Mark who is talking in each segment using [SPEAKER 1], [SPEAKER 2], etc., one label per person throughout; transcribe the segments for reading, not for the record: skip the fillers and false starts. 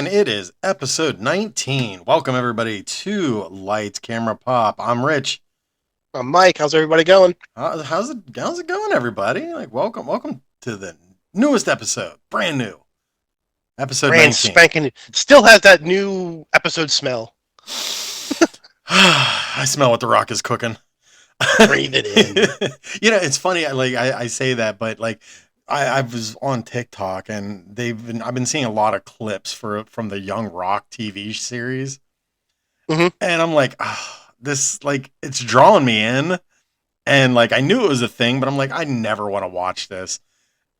[SPEAKER 1] and it is episode 19. Welcome everybody to Lights Camera Pop. I'm Rich.
[SPEAKER 2] I'm Mike. How's everybody going?
[SPEAKER 1] How's it going, everybody? Like, welcome to the newest episode, brand new episode
[SPEAKER 2] Brand
[SPEAKER 1] 19.
[SPEAKER 2] spanking. Still has that new episode smell.
[SPEAKER 1] I smell what the Rock is cooking.
[SPEAKER 2] Breathe it in.
[SPEAKER 1] It's funny. I say that, but I was on TikTok and I've been seeing a lot of clips from the Young Rock TV series, and I'm like, this it's drawing me in, and I knew it was a thing, but I'm like, I never want to watch this,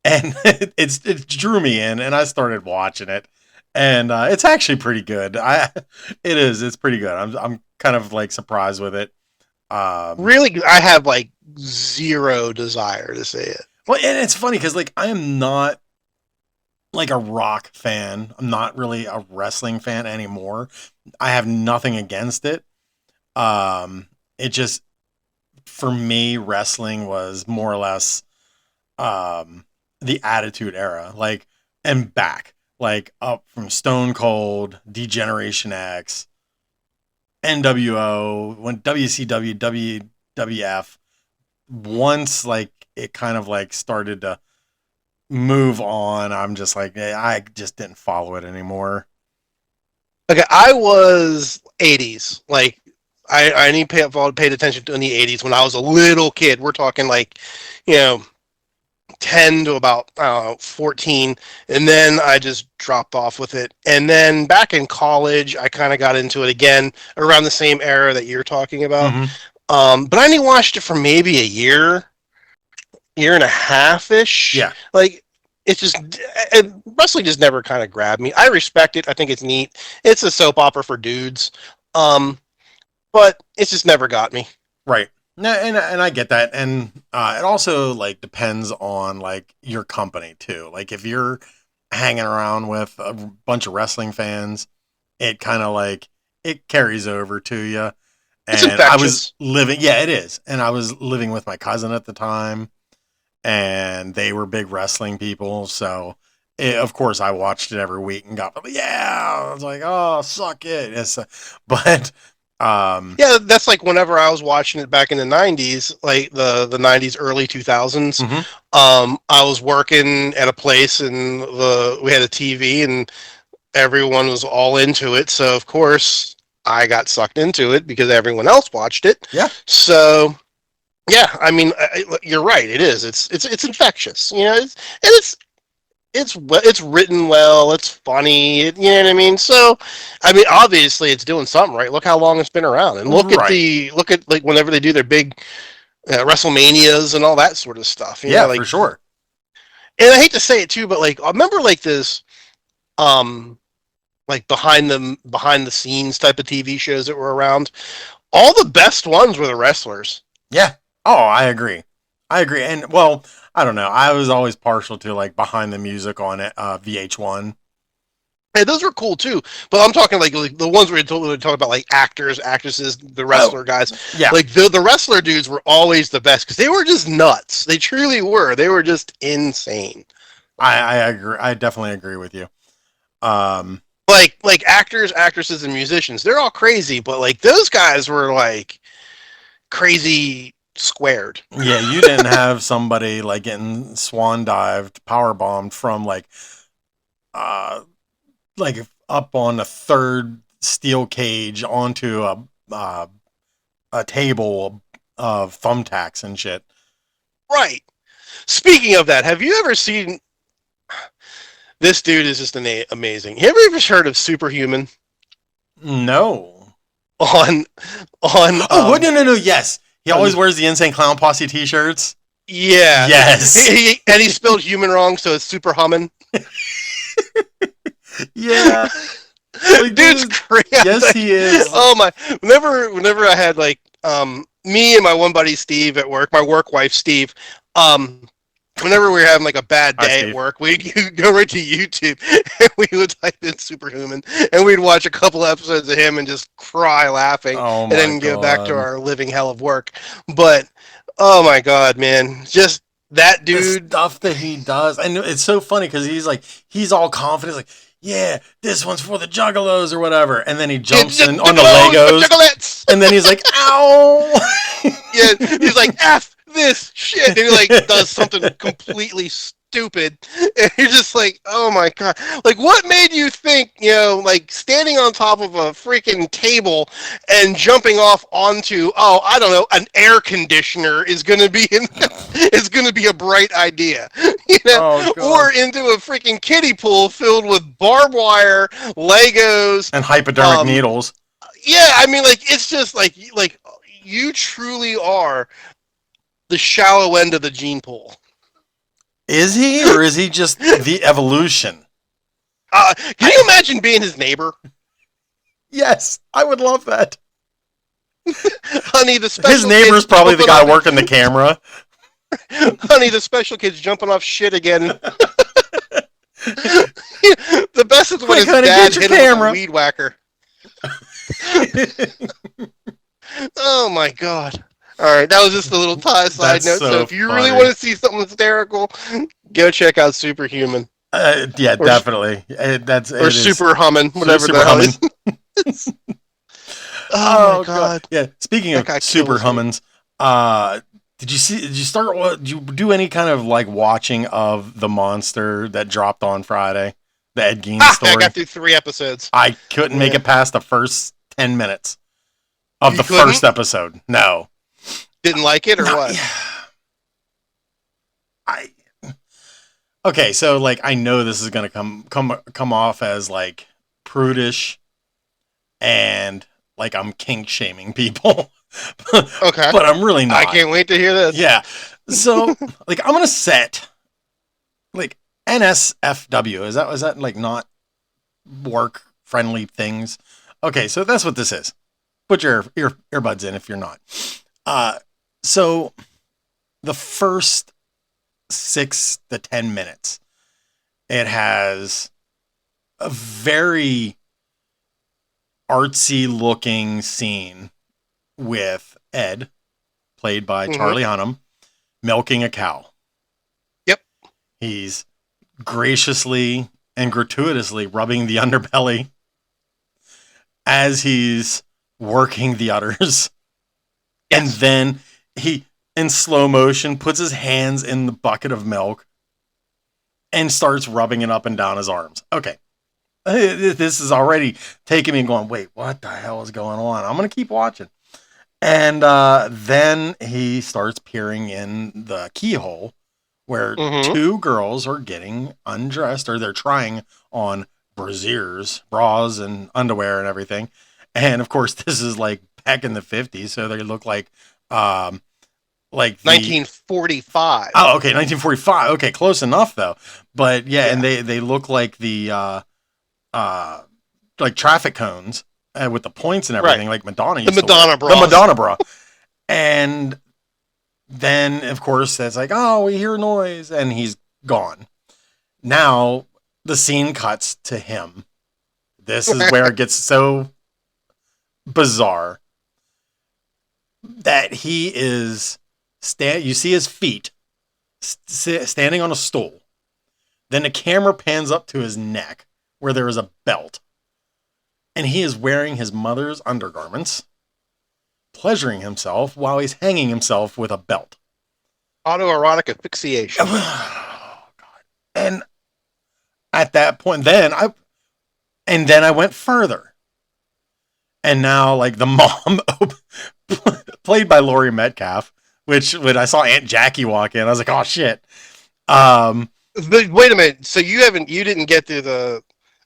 [SPEAKER 1] and it drew me in, and I started watching it, and it's actually pretty good. It's pretty good. I'm kind of surprised with it.
[SPEAKER 2] Really, I have zero desire to see it.
[SPEAKER 1] Well, and it's funny because I am not a rock fan. I'm not really a wrestling fan anymore. I have nothing against it. It just, for me, wrestling was more or less the Attitude Era, and back, up from Stone Cold, D-Generation X, NWO, when WCW, WWF. Once it kind of started to move on, I'm just I just didn't follow it anymore.
[SPEAKER 2] Okay, I was 80s. I only paid attention to in the 80s when I was a little kid. We're talking 10 to about 14, and then I just dropped off with it. And then back in college, I kind of got into it again around the same era that you're talking about. But I only watched it for maybe a year and a half-ish.
[SPEAKER 1] Yeah.
[SPEAKER 2] It's just, wrestling just never kind of grabbed me. I respect it. I think it's neat. It's a soap opera for dudes. But it's just never got me.
[SPEAKER 1] Right. No, and I get that. And it also depends on your company too. If you're hanging around with a bunch of wrestling fans, it kind of it carries over to you.
[SPEAKER 2] It's
[SPEAKER 1] And
[SPEAKER 2] infectious.
[SPEAKER 1] I was living, yeah, it is. And I was living with my cousin at the time, and they were big wrestling people. So, of course, I watched it every week and got, yeah, I was like, oh, suck it. Yes. But,
[SPEAKER 2] yeah, that's whenever I was watching it back in the 90s, the 90s, early 2000s. I was working at a place and we had a TV and everyone was all into it. So, of course, I got sucked into it because everyone else watched it.
[SPEAKER 1] Yeah.
[SPEAKER 2] So, yeah, I mean, you're right. It is. It's infectious. It's written well. It's funny. You know what I mean? So, I mean, obviously, it's doing something right. Look how long it's been around, and look at whenever they do their big WrestleManias and all that sort of stuff.
[SPEAKER 1] Yeah, for sure.
[SPEAKER 2] And I hate to say it too, but I remember this. Behind the scenes type of TV shows that were around, all the best ones were the wrestlers.
[SPEAKER 1] Yeah. Oh, I agree. And well, I don't know. I was always partial to behind the music on it, VH1.
[SPEAKER 2] Hey, those were cool too. But I'm talking the ones where we're talking about actors, actresses, the wrestler guys.
[SPEAKER 1] Yeah.
[SPEAKER 2] The wrestler dudes were always the best because they were just nuts. They truly were. They were just insane.
[SPEAKER 1] I agree. I definitely agree with you.
[SPEAKER 2] Actors, actresses, and musicians, they're all crazy, but those guys were crazy squared.
[SPEAKER 1] Yeah, you didn't have somebody getting swan dived, power bombed from up on a third steel cage onto a table of thumbtacks and shit.
[SPEAKER 2] Right. Speaking of that, have you ever seen? This dude is just amazing. Have you ever heard of Superhuman?
[SPEAKER 1] No.
[SPEAKER 2] On.
[SPEAKER 1] Oh, no. Yes. He always wears the Insane Clown Posse t-shirts.
[SPEAKER 2] Yeah.
[SPEAKER 1] Yes.
[SPEAKER 2] And he spelled human wrong, so it's super humming.
[SPEAKER 1] Yeah.
[SPEAKER 2] Dude's crazy.
[SPEAKER 1] Yes, he is.
[SPEAKER 2] Oh my! Whenever I had me and my one buddy Steve at work, my work wife Steve, whenever we were having a bad day at work, we'd go right to YouTube and we would type in Superhuman and we'd watch a couple episodes of him and just cry laughing and then go back to our living hell of work. But oh my God, man, just that dude.
[SPEAKER 1] The stuff that he does. And it's so funny because he's all confident. yeah, this one's for the juggalos or whatever. And then he
[SPEAKER 2] Yeah,
[SPEAKER 1] jumps in on the
[SPEAKER 2] juggalos for
[SPEAKER 1] Legos.
[SPEAKER 2] juggalettes.
[SPEAKER 1] And then he's like, ow.
[SPEAKER 2] Yeah, he's like, F this shit. And he like does something completely stupid. And you're just like, oh my God. Like, what made you think, like standing on top of a freaking table and jumping off onto, I don't know, an air conditioner is going to be is going to be a bright idea,
[SPEAKER 1] Oh, God.
[SPEAKER 2] or into a freaking kiddie pool filled with barbed wire, Legos,
[SPEAKER 1] And hypodermic needles.
[SPEAKER 2] yeah, I mean, like, it's just like you truly are the shallow end of the gene pool.
[SPEAKER 1] Is he, or is he just the evolution?
[SPEAKER 2] Can you imagine being his neighbor?
[SPEAKER 1] Yes, I would love that.
[SPEAKER 2] Honey, the special
[SPEAKER 1] His neighbor's probably the guy working the camera.
[SPEAKER 2] Honey, the special kid's jumping off shit again. The best is when his
[SPEAKER 1] honey,
[SPEAKER 2] dad hit him with a weed whacker. Oh my God. All right, that was just a little side note. So if you really want to see something hysterical, go check out Superhuman.
[SPEAKER 1] Yeah,
[SPEAKER 2] or,
[SPEAKER 1] definitely.
[SPEAKER 2] Or Super Humming, whatever the hell it is. Oh my God.
[SPEAKER 1] Yeah. Speaking of Super Hummins, did you do any kind of like watching of The Monster that dropped on Friday? The Ed Gein story?
[SPEAKER 2] I got through 3 episodes.
[SPEAKER 1] I couldn't make it past the first 10 minutes of the first episode. No.
[SPEAKER 2] Didn't like it or what?
[SPEAKER 1] Okay, so like I know this is gonna come off as like prudish and like I'm kink shaming people.
[SPEAKER 2] Okay.
[SPEAKER 1] But I'm really not.
[SPEAKER 2] I can't wait to hear this.
[SPEAKER 1] Yeah. So like I'm gonna set like NSFW. Is that like not work friendly things? Okay, so that's what this is. Put your earbuds in if you're not. So the first 6 to 10 minutes, it has a very artsy looking scene with Ed, played by Charlie Hunnam, milking a cow.
[SPEAKER 2] Yep.
[SPEAKER 1] He's graciously and gratuitously rubbing the underbelly as he's working the udders. Yes. And then he, in slow motion, puts his hands in the bucket of milk and starts rubbing it up and down his arms. Okay. This is already taking me and going, wait, what the hell is going on? I'm going to keep watching. And then he starts peering in the keyhole where 2 girls are getting undressed, or they're trying on brasiers, bras and underwear and everything. And of course, this is like back in the 50s, so they look like
[SPEAKER 2] 1945.
[SPEAKER 1] Oh, okay, 1945. Okay, close enough though. But yeah. And they look like the like traffic cones with the points and everything, like Madonna used to wear.
[SPEAKER 2] Bra.
[SPEAKER 1] The Madonna bra. And then of course it's like, oh, we hear noise, and he's gone. Now the scene cuts to him. This is where it gets so bizarre that he is you see his feet standing on a stool. Then the camera pans up to his neck where there is a belt. And he is wearing his mother's undergarments, pleasuring himself while he's hanging himself with a belt.
[SPEAKER 2] Autoerotic asphyxiation.
[SPEAKER 1] Oh, God. And at that point, then I went further. And now, like, the mom, played by Laurie Metcalf, which when I saw Aunt Jackie walk in, I was like, oh, shit.
[SPEAKER 2] But wait a minute. So you didn't get to the...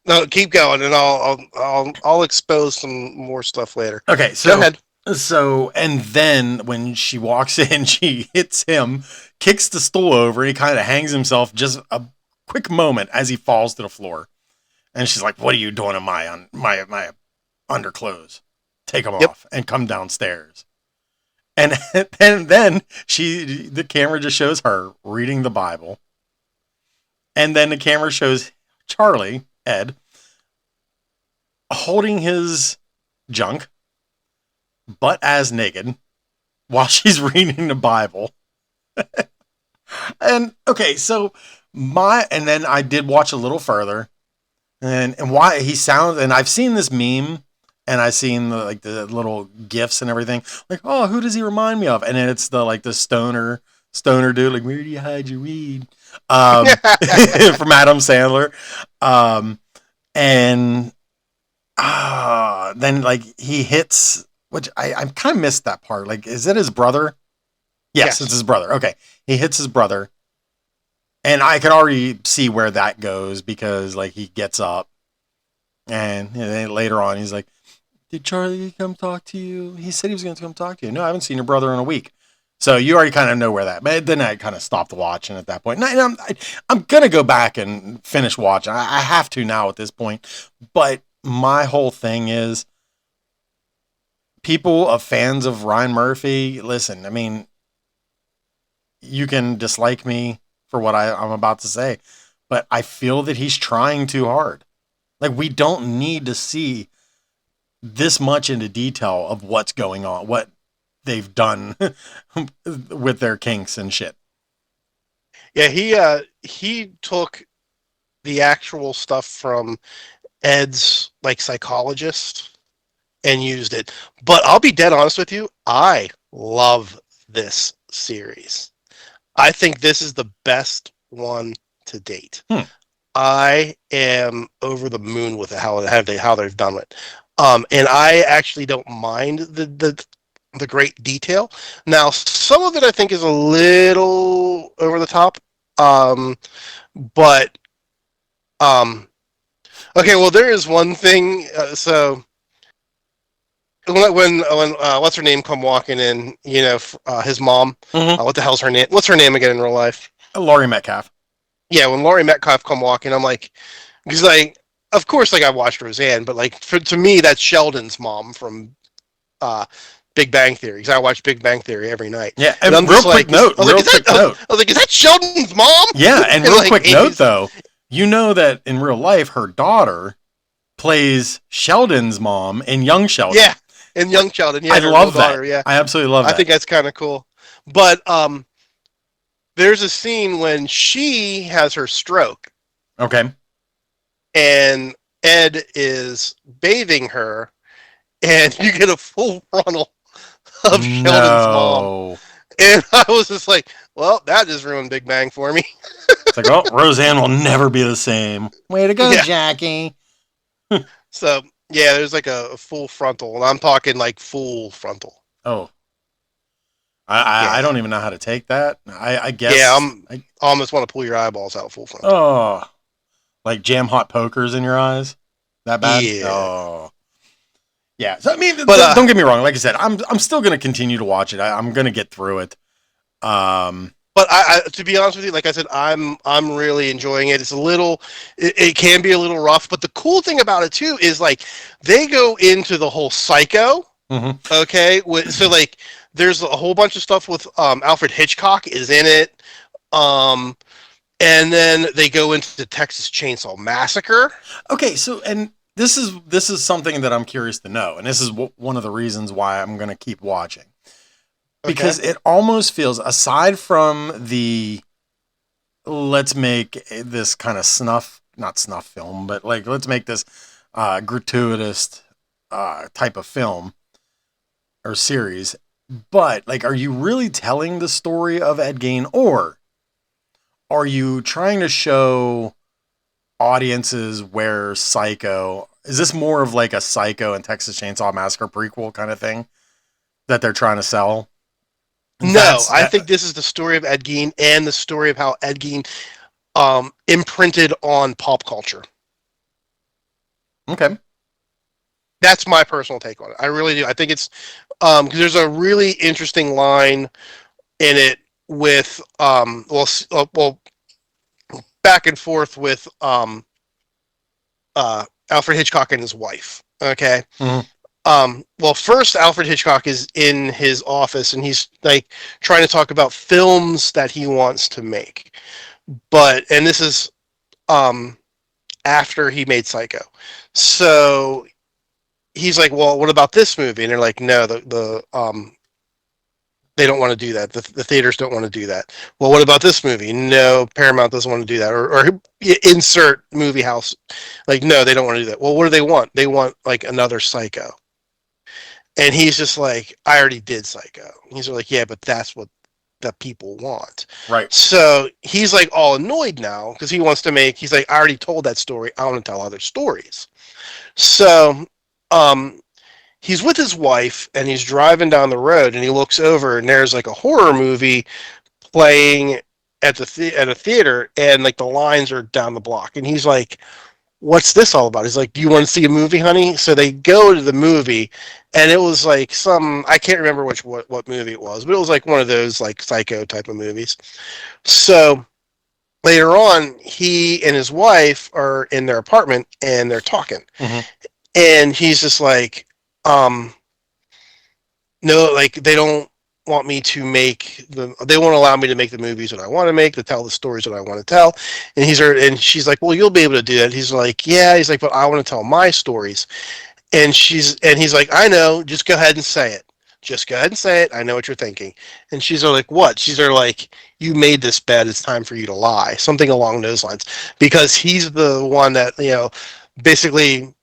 [SPEAKER 2] No, keep going, and I'll expose some more stuff later.
[SPEAKER 1] Okay, so
[SPEAKER 2] go ahead.
[SPEAKER 1] So, and then when she walks in, she hits him, kicks the stool over, and he kind of hangs himself just a quick moment as he falls to the floor. And she's like, "What are you doing in my underclothes? Take them off and come downstairs." And then the camera just shows her reading the Bible, and then the camera shows Charlie, Ed, holding his junk, butt as naked, while she's reading the Bible. And okay, so and then I did watch a little further, And why he sounds, and I've seen this meme, and I've seen the little gifs and everything. Like, oh, who does he remind me of? And then it's the stoner dude. Like, where do you hide your weed? From Adam Sandler. Um, and then like he hits, which I kind of missed that part. Like, is it his brother? Yes, it's
[SPEAKER 2] Yes.
[SPEAKER 1] his brother. Okay, he hits his brother, and I can already see where that goes because like he gets up, and then later on he's like, "Did Charlie come talk to you? He said he was going to come talk to you." No, I haven't seen your brother in a week. So you already kind of know where that. But then I kind of stopped watching at that point. And I'm gonna go back and finish watching. I have to now at this point. But my whole thing is, people of fans of Ryan Murphy. Listen, I mean, you can dislike me for what I'm about to say, but I feel that he's trying too hard. Like, we don't need to see this much into detail of what's going on, what they've done with their kinks and shit.
[SPEAKER 2] Yeah, he took the actual stuff from Ed's like psychologist and used it. But I'll be dead honest with you, I love this series. I think this is the best one to date.
[SPEAKER 1] Hmm.
[SPEAKER 2] I am over the moon with how they've done it. And I actually don't mind the great detail. Now, some of it I think is a little over the top. But okay, well, there is one thing. So when what's her name come walking in, his mom.
[SPEAKER 1] Mm-hmm.
[SPEAKER 2] What the hell's her name? What's her name again in real life?
[SPEAKER 1] Laurie Metcalf.
[SPEAKER 2] Yeah, when Laurie Metcalf come walking, I'm like, because like, of course, like I watched Roseanne, but like to me, that's Sheldon's mom from uh, Big Bang Theory. Because I watch Big Bang Theory every night,
[SPEAKER 1] Yeah,
[SPEAKER 2] and
[SPEAKER 1] and
[SPEAKER 2] I'm just like, I was like,
[SPEAKER 1] real quick note.
[SPEAKER 2] I was like, is that Sheldon's mom?
[SPEAKER 1] Yeah, and
[SPEAKER 2] And
[SPEAKER 1] real
[SPEAKER 2] like,
[SPEAKER 1] quick note though, you know that in real life, her daughter plays Sheldon's mom in Young Sheldon.
[SPEAKER 2] yeah, and young Sheldon, yeah,
[SPEAKER 1] I
[SPEAKER 2] her little
[SPEAKER 1] love that.
[SPEAKER 2] daughter, yeah,
[SPEAKER 1] I absolutely love
[SPEAKER 2] I
[SPEAKER 1] that.
[SPEAKER 2] think that's kind of cool. But there's a scene when she has her stroke
[SPEAKER 1] Okay.
[SPEAKER 2] and Ed is bathing her, and you get a full frontal of Sheldon's mom.
[SPEAKER 1] No.
[SPEAKER 2] And I was just like, well, that just ruined Big Bang for me.
[SPEAKER 1] It's like, oh, Roseanne will never be the same. Way to go,
[SPEAKER 2] Yeah.
[SPEAKER 1] Jackie.
[SPEAKER 2] So, yeah, there's like a full frontal, and I'm talking like full frontal.
[SPEAKER 1] Oh, I
[SPEAKER 2] Yeah.
[SPEAKER 1] don't even know how to take that. I
[SPEAKER 2] Yeah,
[SPEAKER 1] guess.
[SPEAKER 2] I almost want to pull your eyeballs out full frontal.
[SPEAKER 1] Oh, like jam hot pokers in your eyes? That bad?
[SPEAKER 2] Yeah.
[SPEAKER 1] Oh. Yeah. So I mean,
[SPEAKER 2] But
[SPEAKER 1] don't get me wrong. Like I said, I'm still gonna continue to watch it. I'm gonna get through it.
[SPEAKER 2] I to be honest with you, like I said, I'm really enjoying it. It's a little, it can be a little rough, but the cool thing about it too is like they go into the whole psycho.
[SPEAKER 1] Mm-hmm.
[SPEAKER 2] Okay, so like there's a whole bunch of stuff with Alfred Hitchcock is in it, and then they go into the Texas Chainsaw Massacre.
[SPEAKER 1] Okay, so and this is something that I'm curious to know, and this is one of the reasons why I'm gonna keep watching.
[SPEAKER 2] Okay.
[SPEAKER 1] Because it almost feels, aside from the let's make this kind of not snuff film, but like let's make this gratuitous type of film or series. But like, are you really telling the story of Ed Gein, or are you trying to show audiences where Psycho is? This more of like a Psycho and Texas Chainsaw Massacre prequel kind of thing that they're trying to sell?
[SPEAKER 2] No, I think this is the story of Ed Gein and the story of how Ed Gein imprinted on pop culture.
[SPEAKER 1] Okay.
[SPEAKER 2] That's my personal take on it. I really do. I think it's because there's a really interesting line in it with well back and forth with Alfred Hitchcock and his wife. Okay.
[SPEAKER 1] Mm-hmm.
[SPEAKER 2] Well, first Alfred Hitchcock is in his office and he's like trying to talk about films that he wants to make. And this is after he made Psycho. So he's like, well, what about this movie? And they're like, no, they don't want to do that. The theaters don't want to do that. Well, what about this movie? No, Paramount doesn't want to do that. Or insert movie house. Like, no, they don't want to do that. Well, what do they want? They want like another Psycho. And he's just like, I already did Psycho. He's like, yeah, but that's what the people want.
[SPEAKER 1] Right.
[SPEAKER 2] So he's like all annoyed now because he wants to make, he's like, I already told that story. I want to tell other stories. So um, he's with his wife and he's driving down the road and he looks over and there's like a horror movie playing at at a theater and like the lines are down the block. And he's like, what's this all about? He's like, do you want to see a movie, honey? So they go to the movie, and it was like I can't remember what movie it was, but it was like one of those like Psycho type of movies. So later on, he and his wife are in their apartment and they're talking, and he's just like, no, like they don't want me to they won't allow me to make the movies that I want to make, to tell the stories that I want to tell. And she's like, well, you'll be able to do that. He's like, yeah. He's like, but I want to tell my stories. And he's like, I know, just go ahead and say it. Just go ahead and say it. I know what you're thinking. And she's like, what? She's like, you made this bed. It's time for you to lie. Something along those lines. Because he's the one that, basically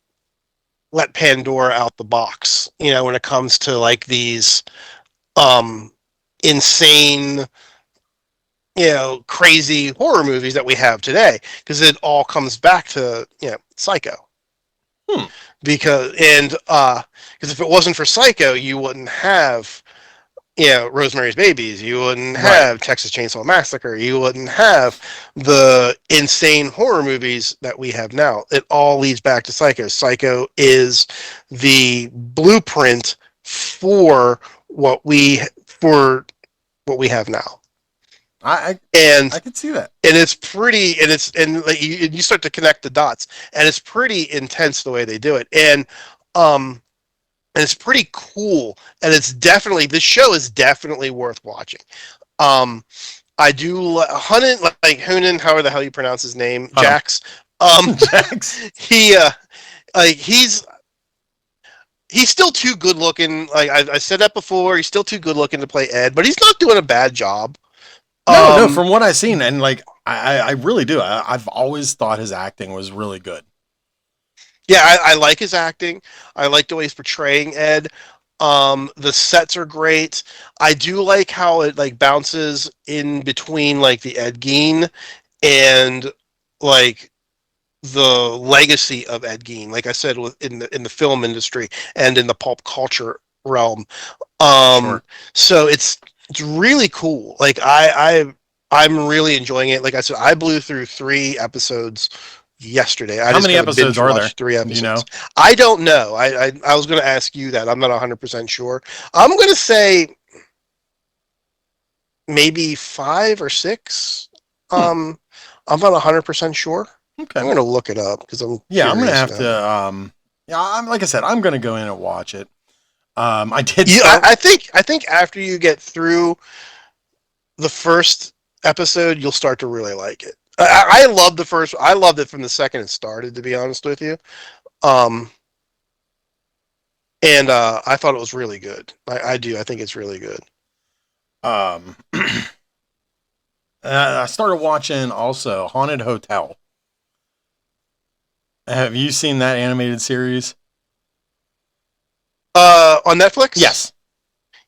[SPEAKER 2] let Pandora out the box, when it comes to like these insane, crazy horror movies that we have today, because it all comes back to Psycho. Because if it wasn't for Psycho, you wouldn't have Rosemary's Babies, you wouldn't have Texas Chainsaw Massacre, you wouldn't have the insane horror movies that we have now. It all leads back to Psycho. Psycho is the blueprint for what we have now.
[SPEAKER 1] I can see that.
[SPEAKER 2] And it's pretty, and like you start to connect the dots, and it's pretty intense the way they do it, and it's pretty cool, and this show is definitely worth watching. I do Hunan, however the hell you pronounce his name, Jax.
[SPEAKER 1] Jax.
[SPEAKER 2] He's still too good looking. Like I said that before, he's still too good looking to play Ed, but he's not doing a bad job.
[SPEAKER 1] No, from what I've seen, and like I really do. I've always thought his acting was really good.
[SPEAKER 2] Yeah, I like his acting. I like the way he's portraying Ed. The sets are great. I do like how it like bounces in between like the Ed Gein and like the legacy of Ed Gein. Like I said, in the film industry and in the pulp culture realm.
[SPEAKER 1] Sure.
[SPEAKER 2] So it's really cool. Like I'm really enjoying it. Like I said, I blew through 3 episodes yesterday.
[SPEAKER 1] How many episodes are there?
[SPEAKER 2] 3 episodes.
[SPEAKER 1] Do you know?
[SPEAKER 2] I don't know. I was going to ask you that. I'm not 100% sure. I'm going to say maybe 5 or 6. I'm not 100% sure.
[SPEAKER 1] Okay.
[SPEAKER 2] I'm going to look it up because I'm
[SPEAKER 1] I'm going to have to I'm like I said, I'm going to go in and watch it. I did
[SPEAKER 2] I think after you get through the first episode, you'll start to really like it. I loved the first. I loved it from the second it started, to be honest with you. And I thought it was really good. I do. I think it's really good.
[SPEAKER 1] I started watching also Haunted Hotel. Have you seen that animated series?
[SPEAKER 2] On Netflix?
[SPEAKER 1] Yes.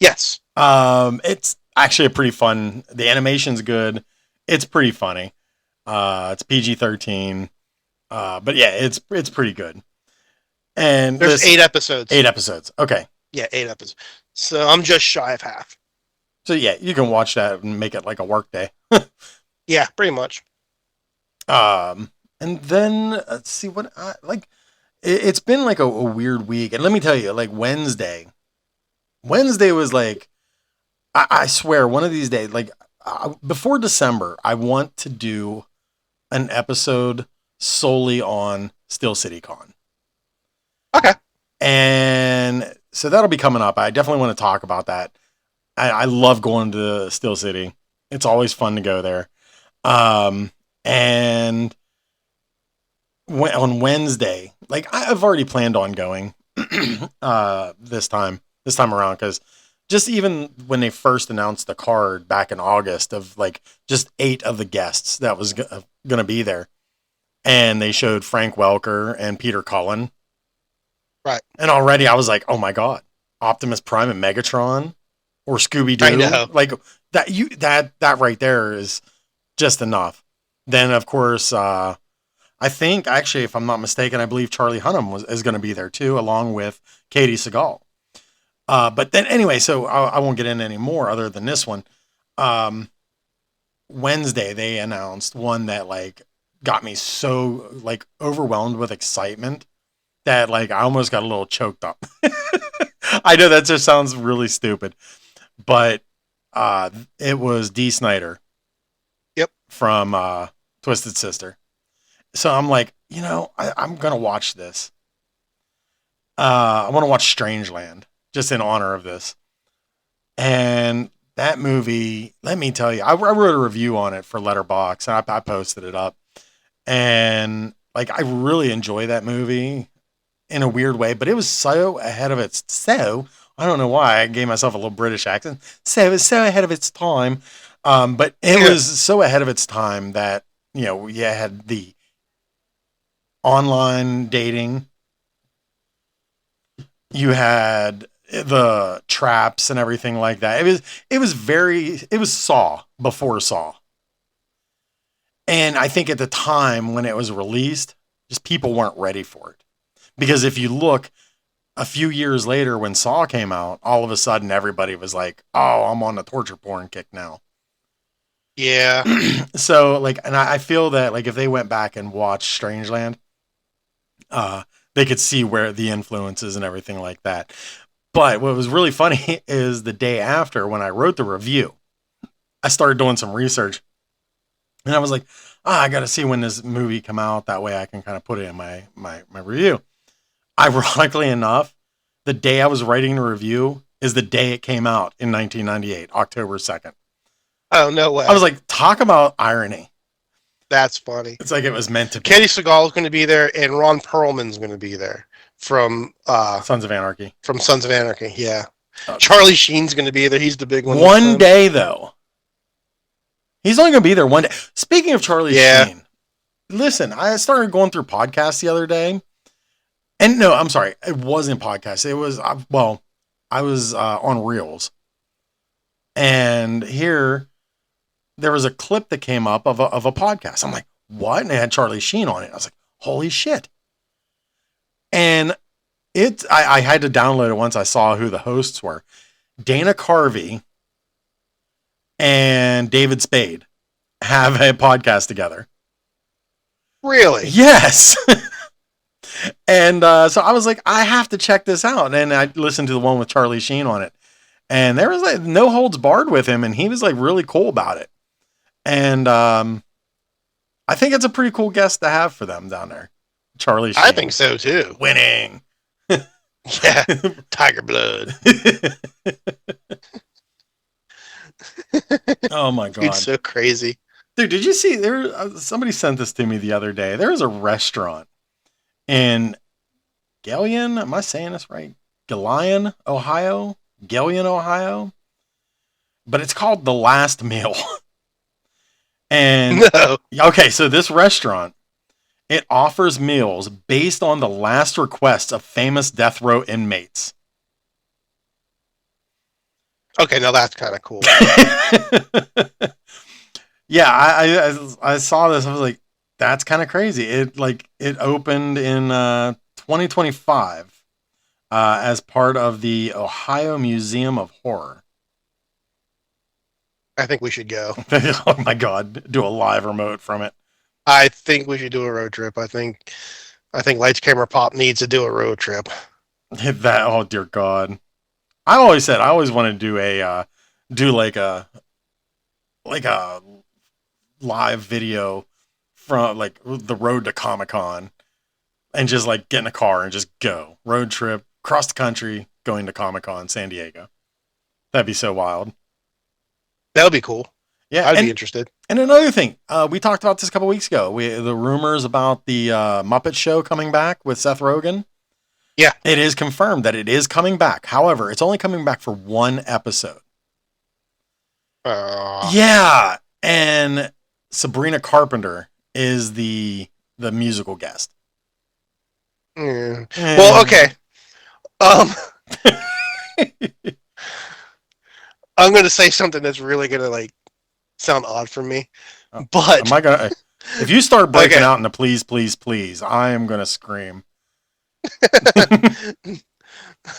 [SPEAKER 2] Yes.
[SPEAKER 1] It's actually a pretty fun. The animation's good. It's pretty funny. It's PG-13. But yeah, it's pretty good. And
[SPEAKER 2] there's 8 episodes.
[SPEAKER 1] 8 episodes. Okay.
[SPEAKER 2] Yeah, 8 episodes. So I'm just shy of half.
[SPEAKER 1] So yeah, you can watch that and make it like a work day.
[SPEAKER 2] Yeah, pretty much.
[SPEAKER 1] And then let's see what it's been like a weird week. And let me tell you, like Wednesday was like, I swear one of these days, like before December, I want to do an episode solely on Steel City Con.
[SPEAKER 2] Okay.
[SPEAKER 1] And so that'll be coming up. I definitely want to talk about that. I love going to Steel City. It's always fun to go there. And on Wednesday, like I've already planned on going this time around because just even when they first announced the card back in August of like just 8 of the guests that was going to be there. And they showed Frank Welker and Peter Cullen.
[SPEAKER 2] Right.
[SPEAKER 1] And already I was like, oh my God, Optimus Prime and Megatron or Scooby Doo.
[SPEAKER 2] I know.
[SPEAKER 1] Like that right there is just enough. Then, of course, I think, actually, if I'm not mistaken, I believe Charlie Hunnam is going to be there too, along with Katie Seagal. But then, anyway, so I won't get into any more other than this one. Wednesday, they announced one that, like, got me so, like, overwhelmed with excitement that, like, I almost got a little choked up. I know that just sounds really stupid, but it was Dee Snider.
[SPEAKER 2] Yep.
[SPEAKER 1] From Twisted Sister. So I'm like, I'm going to watch this. I want to watch Strangeland just in honor of this. And that movie, let me tell you, I wrote a review on it for Letterboxd and I posted it up. And like, I really enjoy that movie in a weird way, but it was so ahead of its, I don't know why I gave myself a little British accent. So it was so ahead of its time. But it was so ahead of its time that, you had the online dating. You had the traps and everything like that. It was Saw before Saw. And I think at the time when it was released, just people weren't ready for it. Because if you look a few years later when Saw came out, all of a sudden everybody was like, oh, I'm on the torture porn kick now.
[SPEAKER 2] Yeah.
[SPEAKER 1] So, like, and I feel that, like, if they went back and watched Strangeland, they could see where the influences and everything like that. But what was really funny is the day after when I wrote the review, I started doing some research. And I was like, I got to see when this movie come out. That way I can kind of put it in my review. Ironically enough, the day I was writing the review is the day it came out in 1998, October 2nd.
[SPEAKER 2] Oh, no way.
[SPEAKER 1] I was like, talk about irony.
[SPEAKER 2] That's funny.
[SPEAKER 1] It's like it was meant to be.
[SPEAKER 2] Katie Seagal is going to be there, and Ron Perlman's going to be there from
[SPEAKER 1] Sons of Anarchy.
[SPEAKER 2] From Sons of Anarchy, yeah. Charlie Sheen's going to be there. He's the big one.
[SPEAKER 1] One day, though. He's only going to be there one day. Speaking of Charlie Sheen, listen, I started going through podcasts the other day. And no, I'm sorry. It wasn't podcasts. It was, I was on Reels. And here, there was a clip that came up of a podcast. I'm like, what? And it had Charlie Sheen on it. I was like, holy shit. And I had to download it once I saw who the hosts were. Dana Carvey and David Spade have a podcast together.
[SPEAKER 2] Really?
[SPEAKER 1] Yes. And so I was like, I have to check this out. And I listened to the one with Charlie Sheen on it. And there was like no holds barred with him. And he was like really cool about it. And I think it's a pretty cool guest to have for them down there. Charlie Sheen.
[SPEAKER 2] I think so too.
[SPEAKER 1] Winning.
[SPEAKER 2] Yeah. Tiger blood.
[SPEAKER 1] Oh my God.
[SPEAKER 2] It's so crazy.
[SPEAKER 1] Dude, did you see somebody sent this to me the other day. There was a restaurant in Galion. Am I saying this right? Galion, Ohio. But it's called The Last Meal. And
[SPEAKER 2] no.
[SPEAKER 1] Okay, so this restaurant, it offers meals based on the last requests of famous death row inmates.
[SPEAKER 2] Okay, now that's kind of cool.
[SPEAKER 1] Yeah, I saw this. I was like, that's kind of crazy. It opened in 2025 as part of the Ohio Museum of Horror.
[SPEAKER 2] I think we should go.
[SPEAKER 1] Oh my God, do a live remote from it.
[SPEAKER 2] I think we should do a road trip. I think Lights Camera Pop needs to do a road trip.
[SPEAKER 1] Hit that! Oh dear God! I always want to do a live video from like the road to Comic-Con and just like get in a car and just go road trip across the country going to Comic-Con San Diego. That'd be so wild.
[SPEAKER 2] That would be cool.
[SPEAKER 1] Yeah,
[SPEAKER 2] I'd be interested.
[SPEAKER 1] And another thing, we talked about this a couple weeks ago. The rumors about the Muppet Show coming back with Seth Rogen.
[SPEAKER 2] Yeah.
[SPEAKER 1] It is confirmed that it is coming back. However, it's only coming back for one episode.
[SPEAKER 2] Uh,
[SPEAKER 1] Yeah, and Sabrina Carpenter is the musical guest.
[SPEAKER 2] yeah. Well,
[SPEAKER 1] Eh.
[SPEAKER 2] okay. Um, I'm gonna say something that's really gonna like sound odd for me,
[SPEAKER 1] Am
[SPEAKER 2] but
[SPEAKER 1] I gonna? If you start breaking
[SPEAKER 2] okay.
[SPEAKER 1] out into please, please, please, I am gonna scream.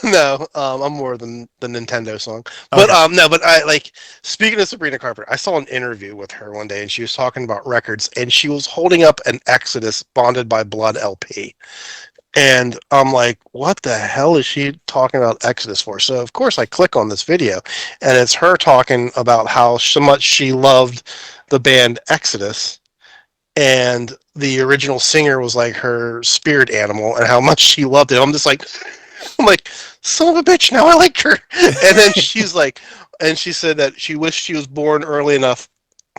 [SPEAKER 2] No, I'm more than the Nintendo song. But
[SPEAKER 1] Okay.
[SPEAKER 2] no, but I like speaking of Sabrina Carpenter, I saw an interview with her one day and she was talking about records and she was holding up an Exodus Bonded by Blood LP. And I'm like, what the hell is she talking about Exodus for? So of course I click on this video and it's her talking about how so much she loved the band Exodus and the original singer was like her spirit animal and how much she loved it. I'm like, son of a bitch, now I like her. And then she's like, and she said that she wished she was born early enough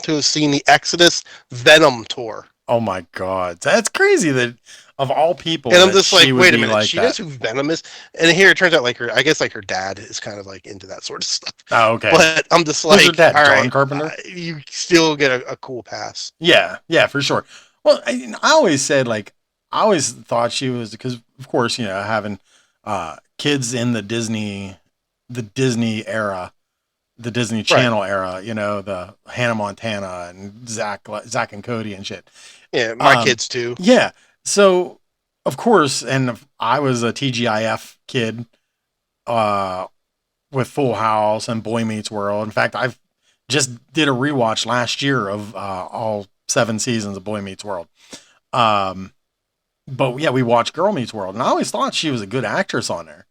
[SPEAKER 2] to have seen the Exodus Venom tour.
[SPEAKER 1] Oh my god, that's crazy. That of all
[SPEAKER 2] And
[SPEAKER 1] people,
[SPEAKER 2] I'm
[SPEAKER 1] that
[SPEAKER 2] just
[SPEAKER 1] she
[SPEAKER 2] like,
[SPEAKER 1] would
[SPEAKER 2] wait a
[SPEAKER 1] be
[SPEAKER 2] minute,
[SPEAKER 1] like
[SPEAKER 2] she knows
[SPEAKER 1] that.
[SPEAKER 2] who Venom is? And here it turns out like I guess like her dad is kind of like into that sort of stuff.
[SPEAKER 1] Oh, okay.
[SPEAKER 2] But I'm just
[SPEAKER 1] Who's her
[SPEAKER 2] like,
[SPEAKER 1] dad?
[SPEAKER 2] all
[SPEAKER 1] John
[SPEAKER 2] right,
[SPEAKER 1] Carpenter.
[SPEAKER 2] you still get a cool pass.
[SPEAKER 1] Yeah, yeah, for sure. Well, I always said like I always thought she was because of course having kids in the Disney era, the Disney
[SPEAKER 2] Right.
[SPEAKER 1] Channel era, the Hannah Montana and Zach and Cody and shit.
[SPEAKER 2] Yeah, my
[SPEAKER 1] Um,
[SPEAKER 2] kids too.
[SPEAKER 1] yeah. So of course, and I was a TGIF kid uh, with Full House and Boy Meets World. In fact, I've just did a rewatch last year of all 7 seasons of Boy Meets World. Um, but yeah, we watched Girl Meets World, and I always thought she was a good actress on there.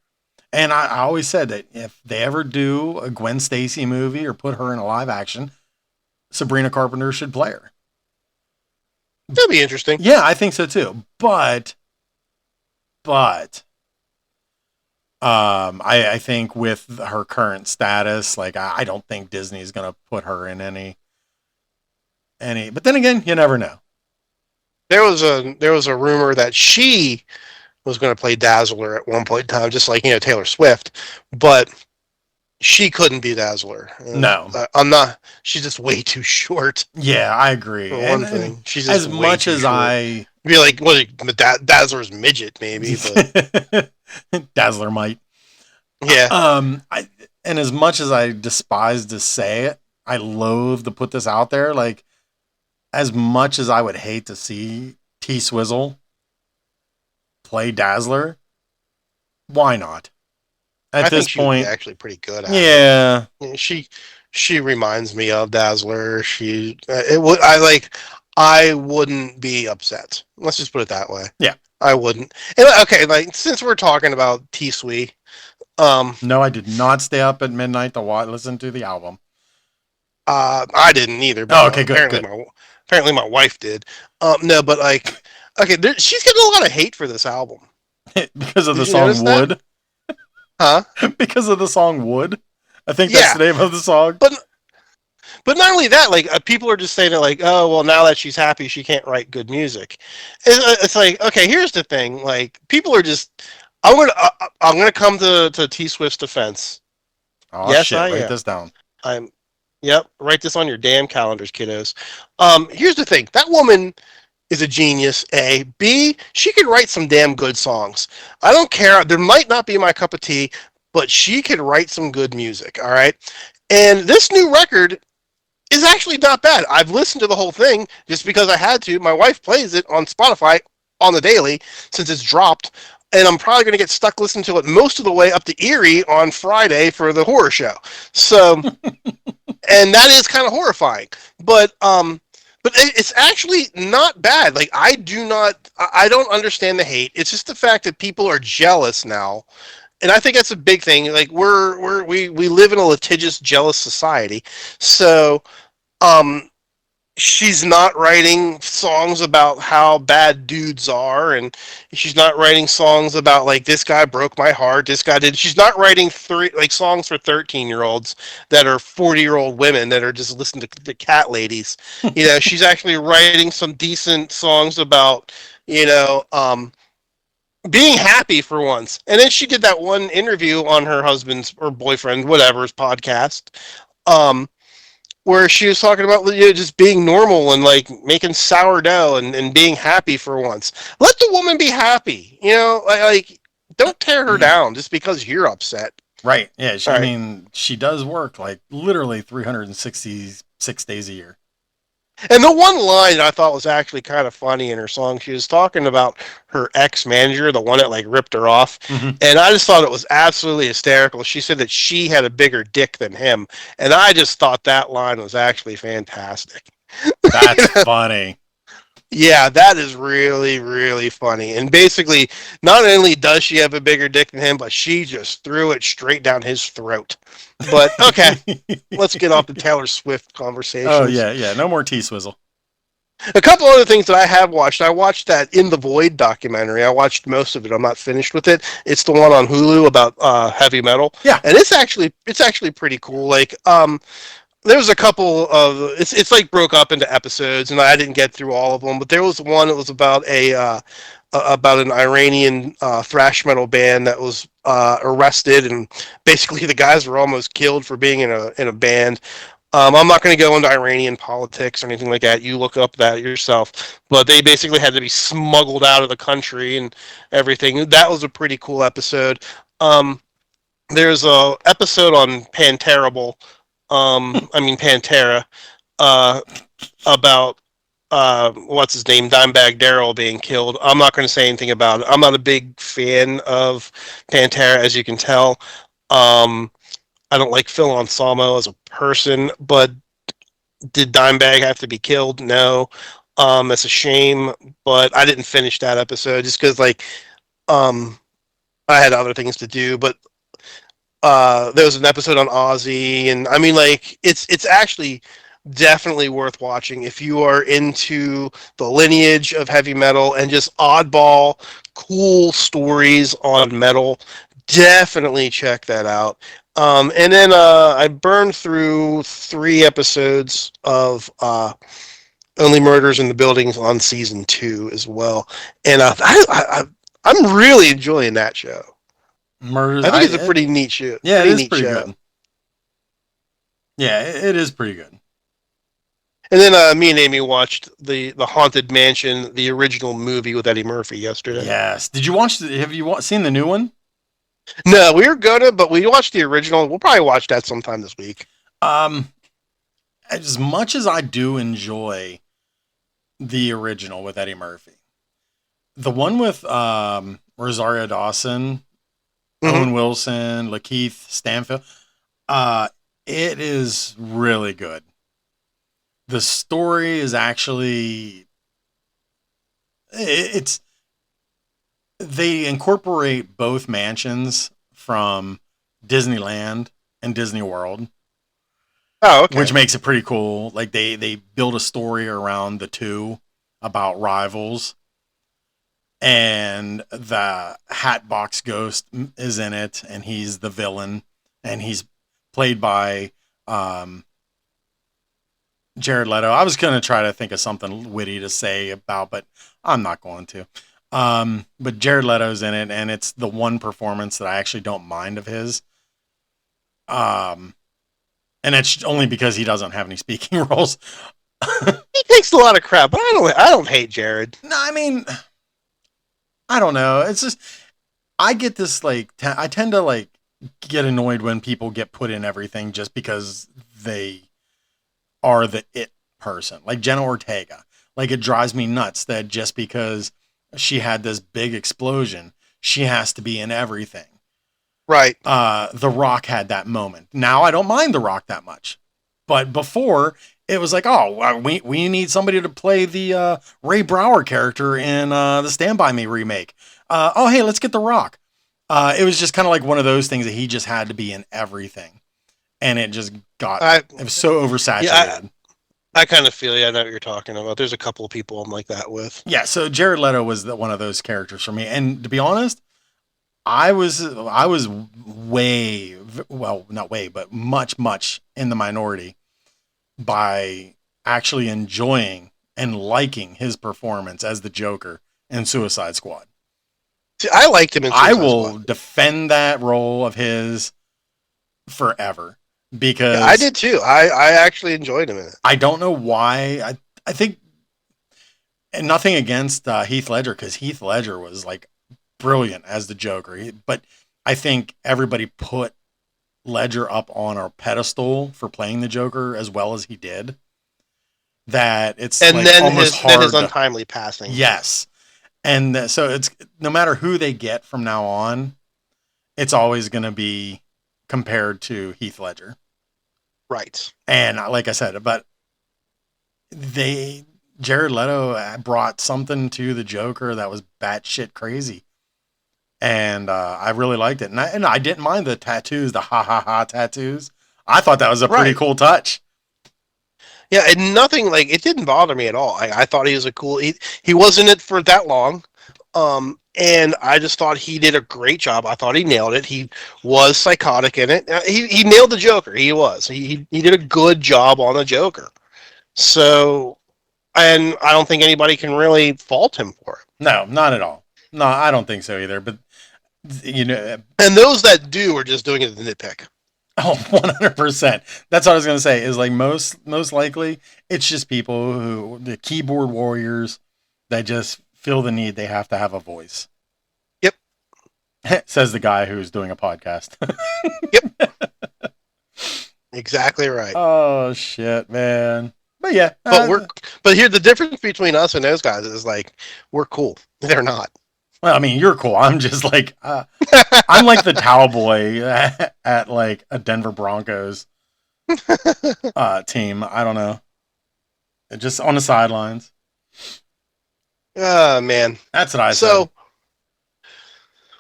[SPEAKER 1] And I always said that if they ever do a Gwen Stacy movie or put her in a live action, Sabrina Carpenter should play her.
[SPEAKER 2] That'd be interesting.
[SPEAKER 1] Yeah, I think so too. But I think with her current status, like I don't think Disney's gonna put her in any. But then again, you never know.
[SPEAKER 2] There was a rumor that she was going to play Dazzler at one point in time, just like Taylor Swift, but she couldn't be Dazzler.
[SPEAKER 1] No.
[SPEAKER 2] I'm not. She's just way too short.
[SPEAKER 1] Yeah, I agree.
[SPEAKER 2] For
[SPEAKER 1] And,
[SPEAKER 2] one
[SPEAKER 1] and
[SPEAKER 2] thing, she's just
[SPEAKER 1] as
[SPEAKER 2] way
[SPEAKER 1] much
[SPEAKER 2] too
[SPEAKER 1] as
[SPEAKER 2] short.
[SPEAKER 1] I
[SPEAKER 2] Be like, well, Dazzler's midget, maybe, but
[SPEAKER 1] Dazzler might.
[SPEAKER 2] yeah,
[SPEAKER 1] And as much as I despise to say it, I loathe to put this out there. Like, as much as I would hate to see T Swizzle play Dazzler, why not? At
[SPEAKER 2] I
[SPEAKER 1] this
[SPEAKER 2] think she would be
[SPEAKER 1] point,
[SPEAKER 2] actually pretty good at
[SPEAKER 1] yeah,
[SPEAKER 2] it. She reminds me of Dazzler. She it would I like. I wouldn't be upset. Let's just put it that way.
[SPEAKER 1] yeah.
[SPEAKER 2] I wouldn't. And, okay, like since we're talking about T Sweet,
[SPEAKER 1] No, I did not stay up at midnight to listen to the album.
[SPEAKER 2] I didn't either, but
[SPEAKER 1] Oh, okay, good, good.
[SPEAKER 2] apparently my wife did. No, but like, okay, she's getting a lot of hate for this album.
[SPEAKER 1] Because of the
[SPEAKER 2] Did you
[SPEAKER 1] song
[SPEAKER 2] notice that?
[SPEAKER 1] Wood.
[SPEAKER 2] Huh?
[SPEAKER 1] Because of the song Wood. I think that's
[SPEAKER 2] Yeah,
[SPEAKER 1] the name of the song.
[SPEAKER 2] but not only that, like people are just saying that, like, oh well, now that she's happy, she can't write good music. It's like, okay, here's the thing, like people are just. I'm gonna come to T Swift's defense.
[SPEAKER 1] Oh
[SPEAKER 2] Yes,
[SPEAKER 1] shit!
[SPEAKER 2] I
[SPEAKER 1] Write
[SPEAKER 2] am.
[SPEAKER 1] this down.
[SPEAKER 2] I'm. Yep. Write this on your damn calendars, kiddos. Here's the thing. That woman is a genius. A. B. She can write some damn good songs. I don't care. There might not be my cup of tea, but she can write some good music. All right. And this new record is actually not bad. I've listened to the whole thing just because I had to. My wife plays it on Spotify on the daily since it's dropped. And I'm probably going to get stuck listening to it most of the way up to Erie on Friday for the horror show. So, and that is kind of horrifying. But it's actually not bad. Like I don't understand the hate. It's just the fact that people are jealous now, and I think that's a big thing. Like we live in a litigious, jealous society. So, um, she's not writing songs about how bad dudes are, and she's not writing songs about like this guy broke my heart, this guy did. She's not writing songs for 13-year-olds that are 40-year-old women that are just listening to the cat ladies. She's actually writing some decent songs about you know um being happy for once. And then she did that one interview on her husband's or boyfriend, whatever's podcast, um, where she was talking about just being normal and like making sourdough and being happy for once. Let the woman be happy. Like don't tear her down just because you're upset.
[SPEAKER 1] Right. Yeah.
[SPEAKER 2] All
[SPEAKER 1] I
[SPEAKER 2] right.
[SPEAKER 1] mean, she does work like literally 366 days a year.
[SPEAKER 2] And the one line that I thought was actually kind of funny in her song, she was talking about her ex manager, the one that like ripped her off,
[SPEAKER 1] Mm-hmm.
[SPEAKER 2] and I just thought it was absolutely hysterical. She said that she had a bigger dick than him, and I just thought that line was actually fantastic.
[SPEAKER 1] That's funny.
[SPEAKER 2] Yeah, that is really, really funny. And basically, not only does she have a bigger dick than him, but she just threw it straight down his throat. But okay, let's get off the Taylor Swift
[SPEAKER 1] Oh
[SPEAKER 2] conversations.
[SPEAKER 1] yeah, yeah. No more T Swizzle.
[SPEAKER 2] A couple other things that I have watched. I watched that In the Void documentary. I watched most of it. I'm not finished with it. It's the one on Hulu about heavy metal,
[SPEAKER 1] Yeah.
[SPEAKER 2] and it's actually pretty cool. Like there was a couple of it's like broke up into episodes, and I didn't get through all of them. But there was one that was about an Iranian thrash metal band that was arrested, and basically the guys were almost killed for being in a band. I'm not going to go into Iranian politics or anything like that. You look up that yourself. But they basically had to be smuggled out of the country and everything. That was a pretty cool episode. Um, there's a episode on Pantera, uh, about what's his name, Dimebag Darrell being killed. I'm not going to say anything about it. I'm not a big fan of Pantera, as you can tell. Um, I don't like Phil Anselmo as a person, but did Dimebag have to be killed? No. It's a shame, but I didn't finish that episode just because um, I had other things to do. But there was an episode on Ozzy, and I mean, like, it's actually definitely worth watching if you are into the lineage of heavy metal and just oddball, cool stories on metal. Definitely check that out. And then I burned through 3 episodes of Only Murders in the Buildings on season 2 as well, and I'm really enjoying that show.
[SPEAKER 1] Murders.
[SPEAKER 2] I think it's a pretty neat show.
[SPEAKER 1] Yeah, it
[SPEAKER 2] Pretty
[SPEAKER 1] is
[SPEAKER 2] neat
[SPEAKER 1] pretty
[SPEAKER 2] show.
[SPEAKER 1] good. Yeah, it is pretty good.
[SPEAKER 2] And then me and Amy watched the Haunted Mansion, the original movie with Eddie Murphy yesterday.
[SPEAKER 1] Yes. Did you watch? Have you seen the new one?
[SPEAKER 2] No, we were gonna, but we watched the original. We'll probably watch that sometime this week.
[SPEAKER 1] Um, as much as I do enjoy the original with Eddie Murphy, the one with Rosario Dawson,
[SPEAKER 2] Mm-hmm.
[SPEAKER 1] Owen Wilson, Lakeith Stanfield, uh, it is really good. The story is actually it's they incorporate both mansions from Disneyland and Disney World,
[SPEAKER 2] Oh,
[SPEAKER 1] which
[SPEAKER 2] okay.
[SPEAKER 1] makes it pretty cool. Like they build a story around the two about rivals, and the Hatbox Ghost is in it, and he's the villain, and he's played by um, Jared Leto. I was gonna try to think of something witty to say about, but I'm not going to. But Jared Leto's in it, and it's the one performance that I actually don't mind of his. Um, and it's only because he doesn't have any speaking roles.
[SPEAKER 2] He takes a lot of crap, but I don't hate Jared.
[SPEAKER 1] No, I mean, I don't know. It's just I get this like I tend to like get annoyed when people get put in everything just because they are the it person, like Jenna Ortega. Like it drives me nuts that just because she had this big explosion, she has to be in everything.
[SPEAKER 2] Right.
[SPEAKER 1] The Rock had that moment. Now I don't mind The Rock that much, but before it was like, oh, we need somebody to play the Ray Brower character in the Stand By Me remake. Oh, hey, let's get The Rock. It was just kind of like one of those things that he just had to be in everything, and it just got
[SPEAKER 2] I
[SPEAKER 1] it was so
[SPEAKER 2] yeah,
[SPEAKER 1] oversaturated.
[SPEAKER 2] I kind of feel you. I know what you're talking about. There's a couple of people I'm like that with.
[SPEAKER 1] Yeah, so Jared Leto was one of those characters for me, and to be honest, I was way well not way but much in the minority by actually enjoying and liking his performance as the Joker in Suicide Squad.
[SPEAKER 2] See, I liked him in
[SPEAKER 1] I
[SPEAKER 2] Suicide Squad.
[SPEAKER 1] will defend that role of his forever
[SPEAKER 2] Yeah, I
[SPEAKER 1] because
[SPEAKER 2] did too. I actually enjoyed him in it.
[SPEAKER 1] I don't know why. I think, and nothing against Heath Ledger, because Heath Ledger was like brilliant as the Joker. But I think everybody put Ledger up on a pedestal for playing the Joker as well as he did. That it's
[SPEAKER 2] And
[SPEAKER 1] like almost
[SPEAKER 2] then his
[SPEAKER 1] hard to,
[SPEAKER 2] untimely passing.
[SPEAKER 1] yes. And so it's no matter who they get from now on, it's always going to be compared to Heath Ledger.
[SPEAKER 2] Right.
[SPEAKER 1] And like I said, but they Jared Leto brought something to the Joker that was batshit crazy, and I really liked it. And I didn't mind the tattoos, the ha ha ha tattoos. I thought that was a pretty
[SPEAKER 2] Right.
[SPEAKER 1] cool touch.
[SPEAKER 2] Yeah, and nothing like it didn't bother me at all. I thought he was a cool. He wasn't it for that long, and I just thought he did a great job. I thought he nailed it. He was psychotic in it. He nailed the Joker. He was. He did a good job on the Joker. So, and I don't think anybody can really fault him for it.
[SPEAKER 1] No, not at all. No, I don't think so either. But you know,
[SPEAKER 2] And those that do are just doing it to nitpick.
[SPEAKER 1] oh, 100%. That's what I was going to say is like most likely it's just people who the keyboard warriors that just feel the need they have to have a voice.
[SPEAKER 2] Yep.
[SPEAKER 1] Says the guy who's doing a podcast.
[SPEAKER 2] Yep. Exactly right.
[SPEAKER 1] Oh shit, man. But yeah,
[SPEAKER 2] But here the difference between us and those guys is like we're cool. They're not.
[SPEAKER 1] well, I mean, you're cool. I'm just like I'm like the towel boy at like a Denver Broncos team. I don't know. Just on the sidelines.
[SPEAKER 2] Oh man.
[SPEAKER 1] That's what I said.
[SPEAKER 2] So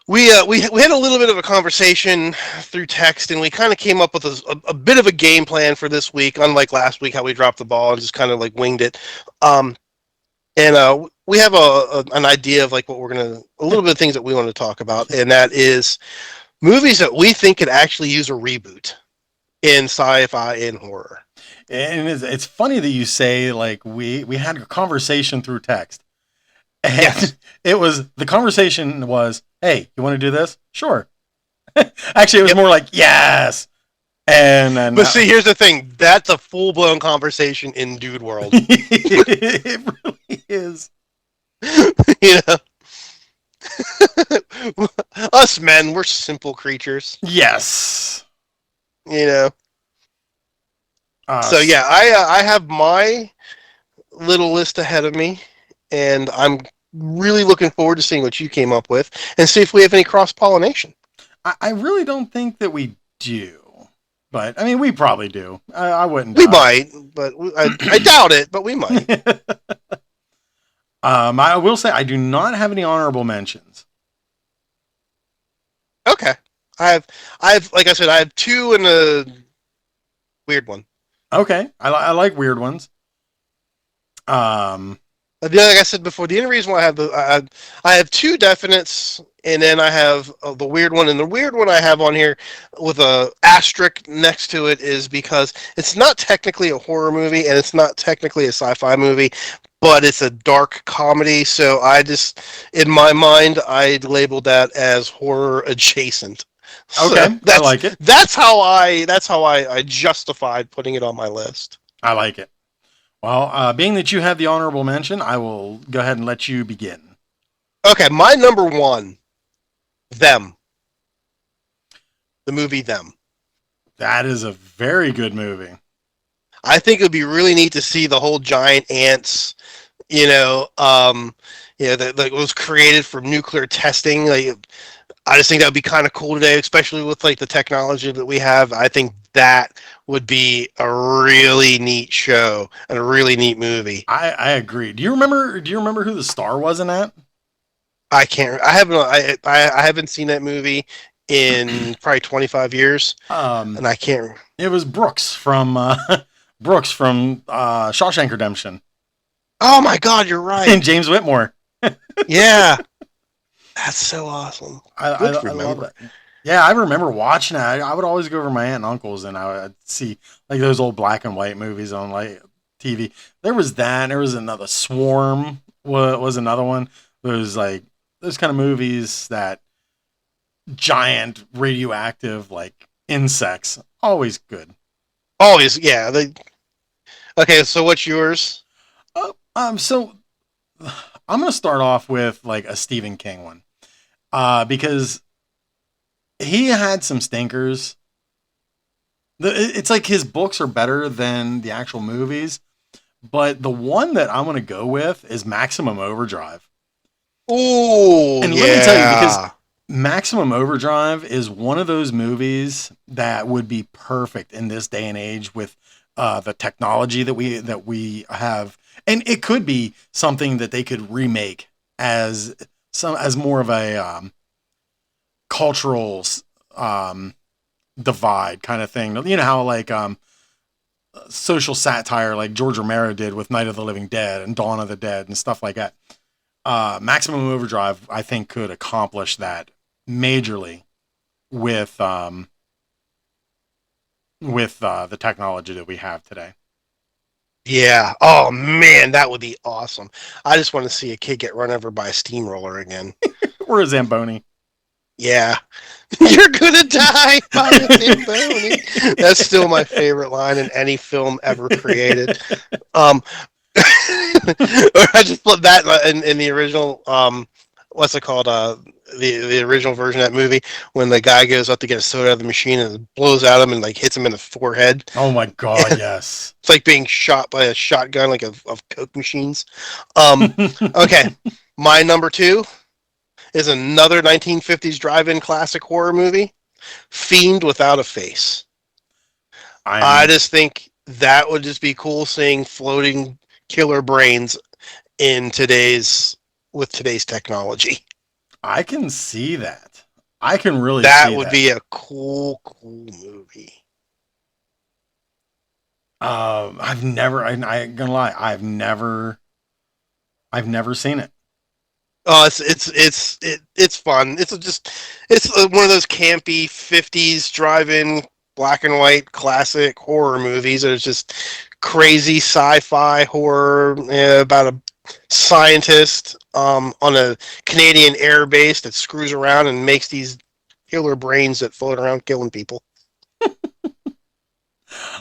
[SPEAKER 2] we had a little bit of a conversation through text, and we kind of came up with a bit of a game plan for this week. Unlike last week, how we dropped the ball and just kind of like winged it. And we have an idea of like what we're gonna a little bit of things that we want to talk about, and that is movies that we think could actually use a reboot in sci-fi and horror.
[SPEAKER 1] And it's funny that you say like we had a conversation through text. And
[SPEAKER 2] Yes.
[SPEAKER 1] the conversation was, hey, you want to do this? Sure. Actually, it was
[SPEAKER 2] Yep.
[SPEAKER 1] more like, yes. And then,
[SPEAKER 2] But see, here's the thing. That's a full-blown conversation in dude world.
[SPEAKER 1] it really is.
[SPEAKER 2] You know? Us men, we're simple creatures.
[SPEAKER 1] Yes.
[SPEAKER 2] You know?
[SPEAKER 1] Uh,
[SPEAKER 2] So yeah, I have my little list ahead of me, and I'm really looking forward to seeing what you came up with and see if we have any cross-pollination.
[SPEAKER 1] I really don't think that we do. But, I mean, we probably do. I wouldn't.
[SPEAKER 2] We might, but I doubt it, but we might.
[SPEAKER 1] I will say I do not have any honorable mentions.
[SPEAKER 2] Okay. I've like I said, I have two and a weird one.
[SPEAKER 1] Okay. I like weird ones.
[SPEAKER 2] Like I said before, the only reason why I have two definites, and then I have the weird one, and the weird one I have on here with a asterisk next to it is because it's not technically a horror movie and it's not technically a sci-fi movie, but it's a dark comedy. So I just, in my mind, I labeled that as horror adjacent.
[SPEAKER 1] Okay,
[SPEAKER 2] So
[SPEAKER 1] I like it.
[SPEAKER 2] That's how I justified putting it on my list.
[SPEAKER 1] I like it. Well, being that you have the honorable mention, I will go ahead and let you begin.
[SPEAKER 2] Okay, my number one, Them. The movie Them.
[SPEAKER 1] That is a very good movie.
[SPEAKER 2] I think it would be really neat to see the whole giant ants, that was created from nuclear testing. Like, I just think that would be kind of cool today, especially with like the technology that we have. I think that would be a really neat show and a really neat movie.
[SPEAKER 1] I agree. Do you remember who the star was in that?
[SPEAKER 2] I can't. I haven't seen that movie in probably 25 years, and I can't.
[SPEAKER 1] It was Brooks from Shawshank Redemption.
[SPEAKER 2] Oh my God, you're right.
[SPEAKER 1] And James Whitmore.
[SPEAKER 2] Yeah, that's so awesome.
[SPEAKER 1] I love it. Yeah, I remember watching it. I would always go over to my aunt and uncle's, and I would see like those old black and white movies on like TV. There was that. There was another Swarm. Was another one. There those kind of movies that giant radioactive like insects, always good.
[SPEAKER 2] Always, yeah. Okay, so what's yours?
[SPEAKER 1] So I'm gonna start off with like a Stephen King one, because he had some stinkers. It's like his books are better than the actual movies, but the one that I'm gonna go with is Maximum Overdrive.
[SPEAKER 2] Oh,
[SPEAKER 1] And let me tell you, because
[SPEAKER 2] yeah.
[SPEAKER 1] Maximum Overdrive is one of those movies that would be perfect in this day and age with the technology that we have, and it could be something that they could remake as as more of a cultural um, divide kind of thing. You know how like social satire like George Romero did with Night of the Living Dead and Dawn of the Dead and stuff like that. Maximum Overdrive, I think, could accomplish that majorly with the technology that we have today.
[SPEAKER 2] Yeah. Oh man, that would be awesome. I just want to see a kid get run over by a steamroller again.
[SPEAKER 1] Or a Zamboni.
[SPEAKER 2] Yeah. You're gonna die by a Zamboni. That's still my favorite line in any film ever created. Um, or I just put that in the original. What's it called? The original version of that movie when the guy goes up to get a soda out of the machine and it blows at him and like hits him in the forehead.
[SPEAKER 1] Oh my god, yes.
[SPEAKER 2] It's like being shot by a shotgun, like of Coke machines. Um, okay, my number two is another 1950s drive-in classic horror movie, Fiend Without a Face. I
[SPEAKER 1] I'm
[SPEAKER 2] just think that would just be cool seeing floating killer brains in today's technology.
[SPEAKER 1] I can see that. I can really
[SPEAKER 2] That
[SPEAKER 1] see
[SPEAKER 2] would
[SPEAKER 1] that.
[SPEAKER 2] be a cool movie.
[SPEAKER 1] I've never. I ain't gonna lie. I've never seen it.
[SPEAKER 2] Oh, it's fun. It's one of those campy '50s drive-in black and white classic horror movies. It's just crazy sci-fi horror about a scientist on a Canadian air base that screws around and makes these killer brains that float around killing people.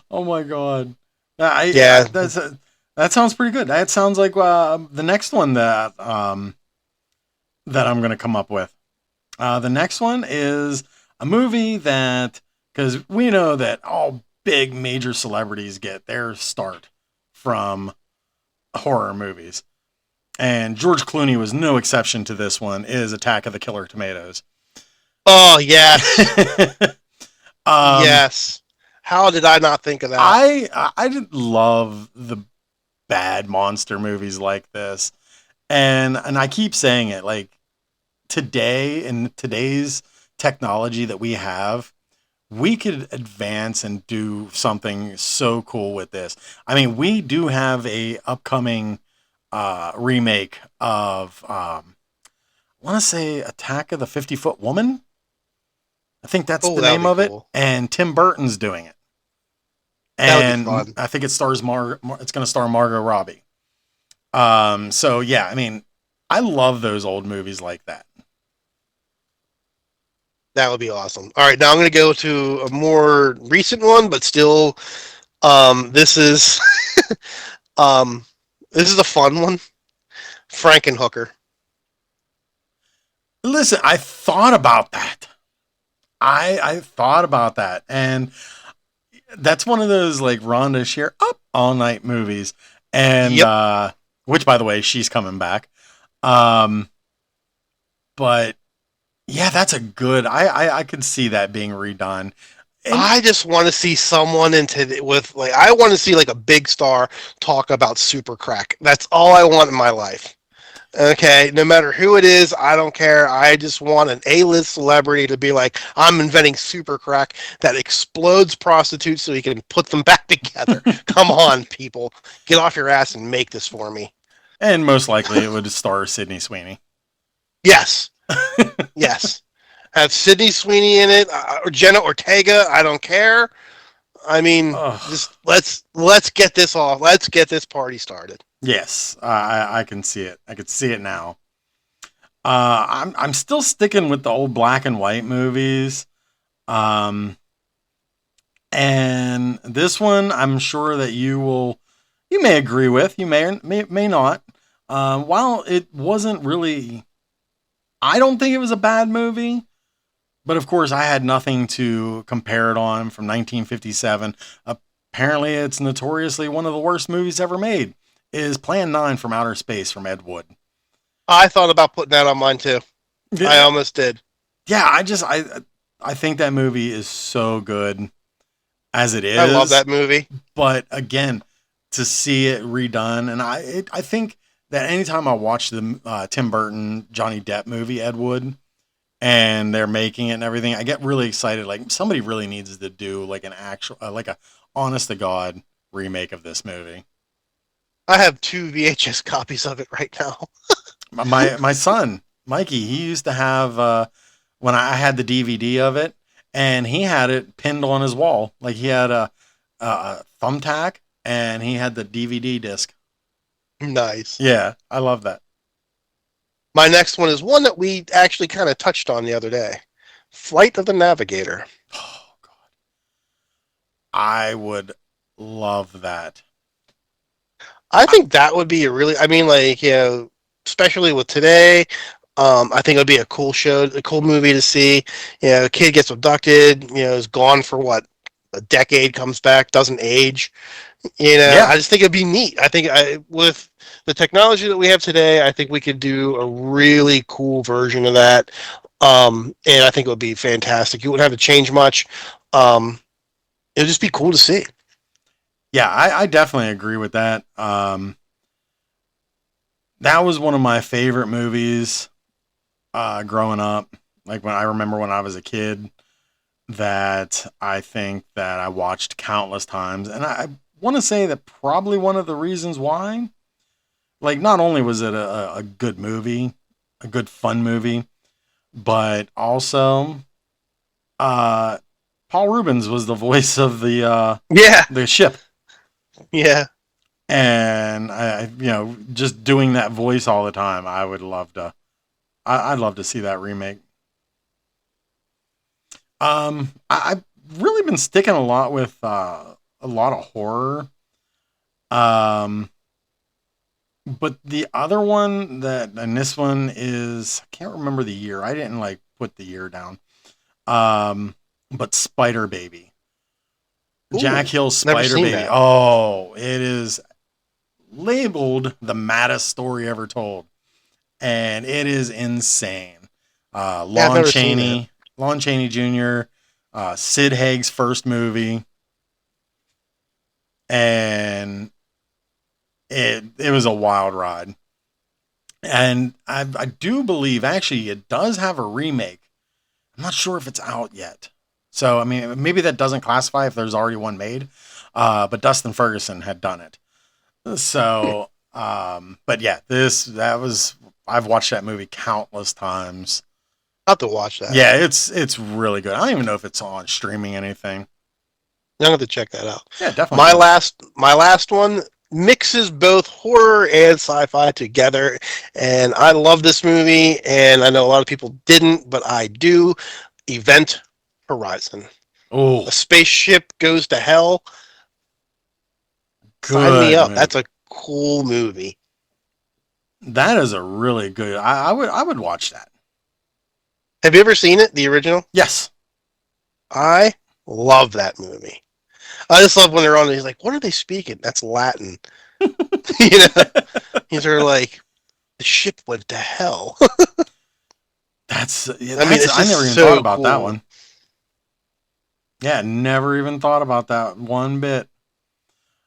[SPEAKER 1] Oh my god. I
[SPEAKER 2] Yeah.
[SPEAKER 1] that sounds pretty good. That sounds like the next one that I'm gonna come up with. The next one is a movie that, because we know that all big major celebrities get their start from horror movies, and George Clooney was no exception to this one. Is Attack of the Killer Tomatoes?
[SPEAKER 2] Oh yes,
[SPEAKER 1] um,
[SPEAKER 2] yes. How did I not think of that?
[SPEAKER 1] I didn't love the bad monster movies like this, and I keep saying it, like today in today's technology that we have, we could advance and do something so cool with this. I mean, we do have a upcoming remake of I want to say Attack of the 50-Foot Woman. I think that's
[SPEAKER 2] Oh,
[SPEAKER 1] the
[SPEAKER 2] that would
[SPEAKER 1] name
[SPEAKER 2] be
[SPEAKER 1] of it,
[SPEAKER 2] cool.
[SPEAKER 1] and Tim Burton's doing it.
[SPEAKER 2] That would be
[SPEAKER 1] And
[SPEAKER 2] fun.
[SPEAKER 1] I think it's going to star Margot Robbie. So yeah, I mean, I love those old movies like that.
[SPEAKER 2] That would be awesome. All right, now I'm going to go to a more recent one, but still, this is um, this is a fun one. Frankenhooker.
[SPEAKER 1] Listen, I thought about that. I thought about that, and that's one of those like Rhonda Shear up all night movies, and
[SPEAKER 2] Yep,
[SPEAKER 1] which by the way, she's coming back. Um, but yeah, that's a good. I could see that being redone, and
[SPEAKER 2] I just want to see someone with like I want to see like a big star talk about super crack. That's all I want in my life. Okay, no matter who it is, I don't care. I just want an A-list celebrity to be like, I'm inventing super crack that explodes prostitutes so he can put them back together. Come on, people. Get off your ass and make this for me.
[SPEAKER 1] and most likely it would star Sydney Sweeney.
[SPEAKER 2] Yes. Yes. Have Sydney Sweeney in it or Jenna Ortega. I don't care. I mean,
[SPEAKER 1] Ugh.
[SPEAKER 2] just let's get this off. Let's get this party started.
[SPEAKER 1] Yes, I can see it. I could see it now. I'm still sticking with the old black and white movies. Um, and this one, I'm sure that you may agree with, you may or may not. While it wasn't really, I don't think it was a bad movie, but of course, I had nothing to compare it on from 1957. Apparently, it's notoriously one of the worst movies ever made. Is Plan 9 from Outer Space from Ed Wood.
[SPEAKER 2] I thought about putting that on mine too. I
[SPEAKER 1] Yeah,
[SPEAKER 2] almost did.
[SPEAKER 1] yeah, I think that movie is so good as it
[SPEAKER 2] I love
[SPEAKER 1] is,
[SPEAKER 2] that movie.
[SPEAKER 1] but again, to see it redone, and I think that anytime I watch the Tim Burton Johnny Depp movie Ed Wood, and they're making it and everything, I get really excited. Like somebody really needs to do like an actual, like a honest to god remake of this movie.
[SPEAKER 2] I have 2 VHS copies of it right now.
[SPEAKER 1] My son Mikey, he used to have when I had the DVD of it, and he had it pinned on his wall. Like he had a thumbtack, and he had the DVD disc.
[SPEAKER 2] Nice.
[SPEAKER 1] Yeah, I love that.
[SPEAKER 2] My next one is one that we actually kind of touched on the other day. Flight of the Navigator.
[SPEAKER 1] Oh God, I would love that.
[SPEAKER 2] I
[SPEAKER 1] I,
[SPEAKER 2] think that would be a really, I mean, like, especially with today, I think it would be a cool show, a cool movie to see. A kid gets abducted, is gone for what, a decade, comes back, doesn't age.
[SPEAKER 1] yeah,
[SPEAKER 2] I just think it'd be neat. I think with the technology that we have today, I think we could do a really cool version of that. And I think it would be fantastic. You wouldn't have to change much. Um, it would just be cool to see.
[SPEAKER 1] yeah, I definitely agree with that. That was one of my favorite movies growing up. Like when I remember when I was a kid, that I think that I watched countless times, and I want to say that probably one of the reasons why, like, not only was it a good movie, a good fun movie, but also, uh, Paul Rubens was the voice of
[SPEAKER 2] Yeah,
[SPEAKER 1] the ship,
[SPEAKER 2] yeah.
[SPEAKER 1] and just doing that voice all the time, I'd love to see that remake. I've really been sticking a lot with a lot of horror. Um, but the other one and this one is, I can't remember the year. I didn't like put the year down. Um, but Spider Baby, Jack
[SPEAKER 2] Ooh,
[SPEAKER 1] Hill's
[SPEAKER 2] never
[SPEAKER 1] Spider
[SPEAKER 2] seen
[SPEAKER 1] Baby.
[SPEAKER 2] that.
[SPEAKER 1] Oh, it is labeled the maddest story ever told, and it is insane.
[SPEAKER 2] Yeah, I've never seen that.
[SPEAKER 1] Lon Chaney Jr., Sid Haig's first movie, and it was a wild ride. And I do believe actually it does have a remake. I'm not sure if it's out yet. So I mean, maybe that doesn't classify if there's already one made. But Dustin Ferguson had done it. So, but yeah, I've watched that movie countless times.
[SPEAKER 2] I'll have to watch that.
[SPEAKER 1] Yeah, it's really good. I don't even know if it's on streaming anything.
[SPEAKER 2] I'm gonna have to check that out.
[SPEAKER 1] Yeah, definitely
[SPEAKER 2] My
[SPEAKER 1] do.
[SPEAKER 2] last one mixes both horror and sci-fi together, and I love this movie. And I know a lot of people didn't, but I do. Event Horizon.
[SPEAKER 1] Oh,
[SPEAKER 2] A spaceship goes to hell. Sign me
[SPEAKER 1] good
[SPEAKER 2] up. That's
[SPEAKER 1] movie.
[SPEAKER 2] a cool movie.
[SPEAKER 1] That is a really good. I would watch that.
[SPEAKER 2] Have you ever seen it? The original?
[SPEAKER 1] Yes.
[SPEAKER 2] I love that movie. I just love when they're on. He's like, "What are they speaking?" That's Latin. you know, He's like, "The ship went to hell." I mean, it's
[SPEAKER 1] I
[SPEAKER 2] just
[SPEAKER 1] never even thought
[SPEAKER 2] so
[SPEAKER 1] about that
[SPEAKER 2] cool.
[SPEAKER 1] one. Yeah, never even thought about that one bit.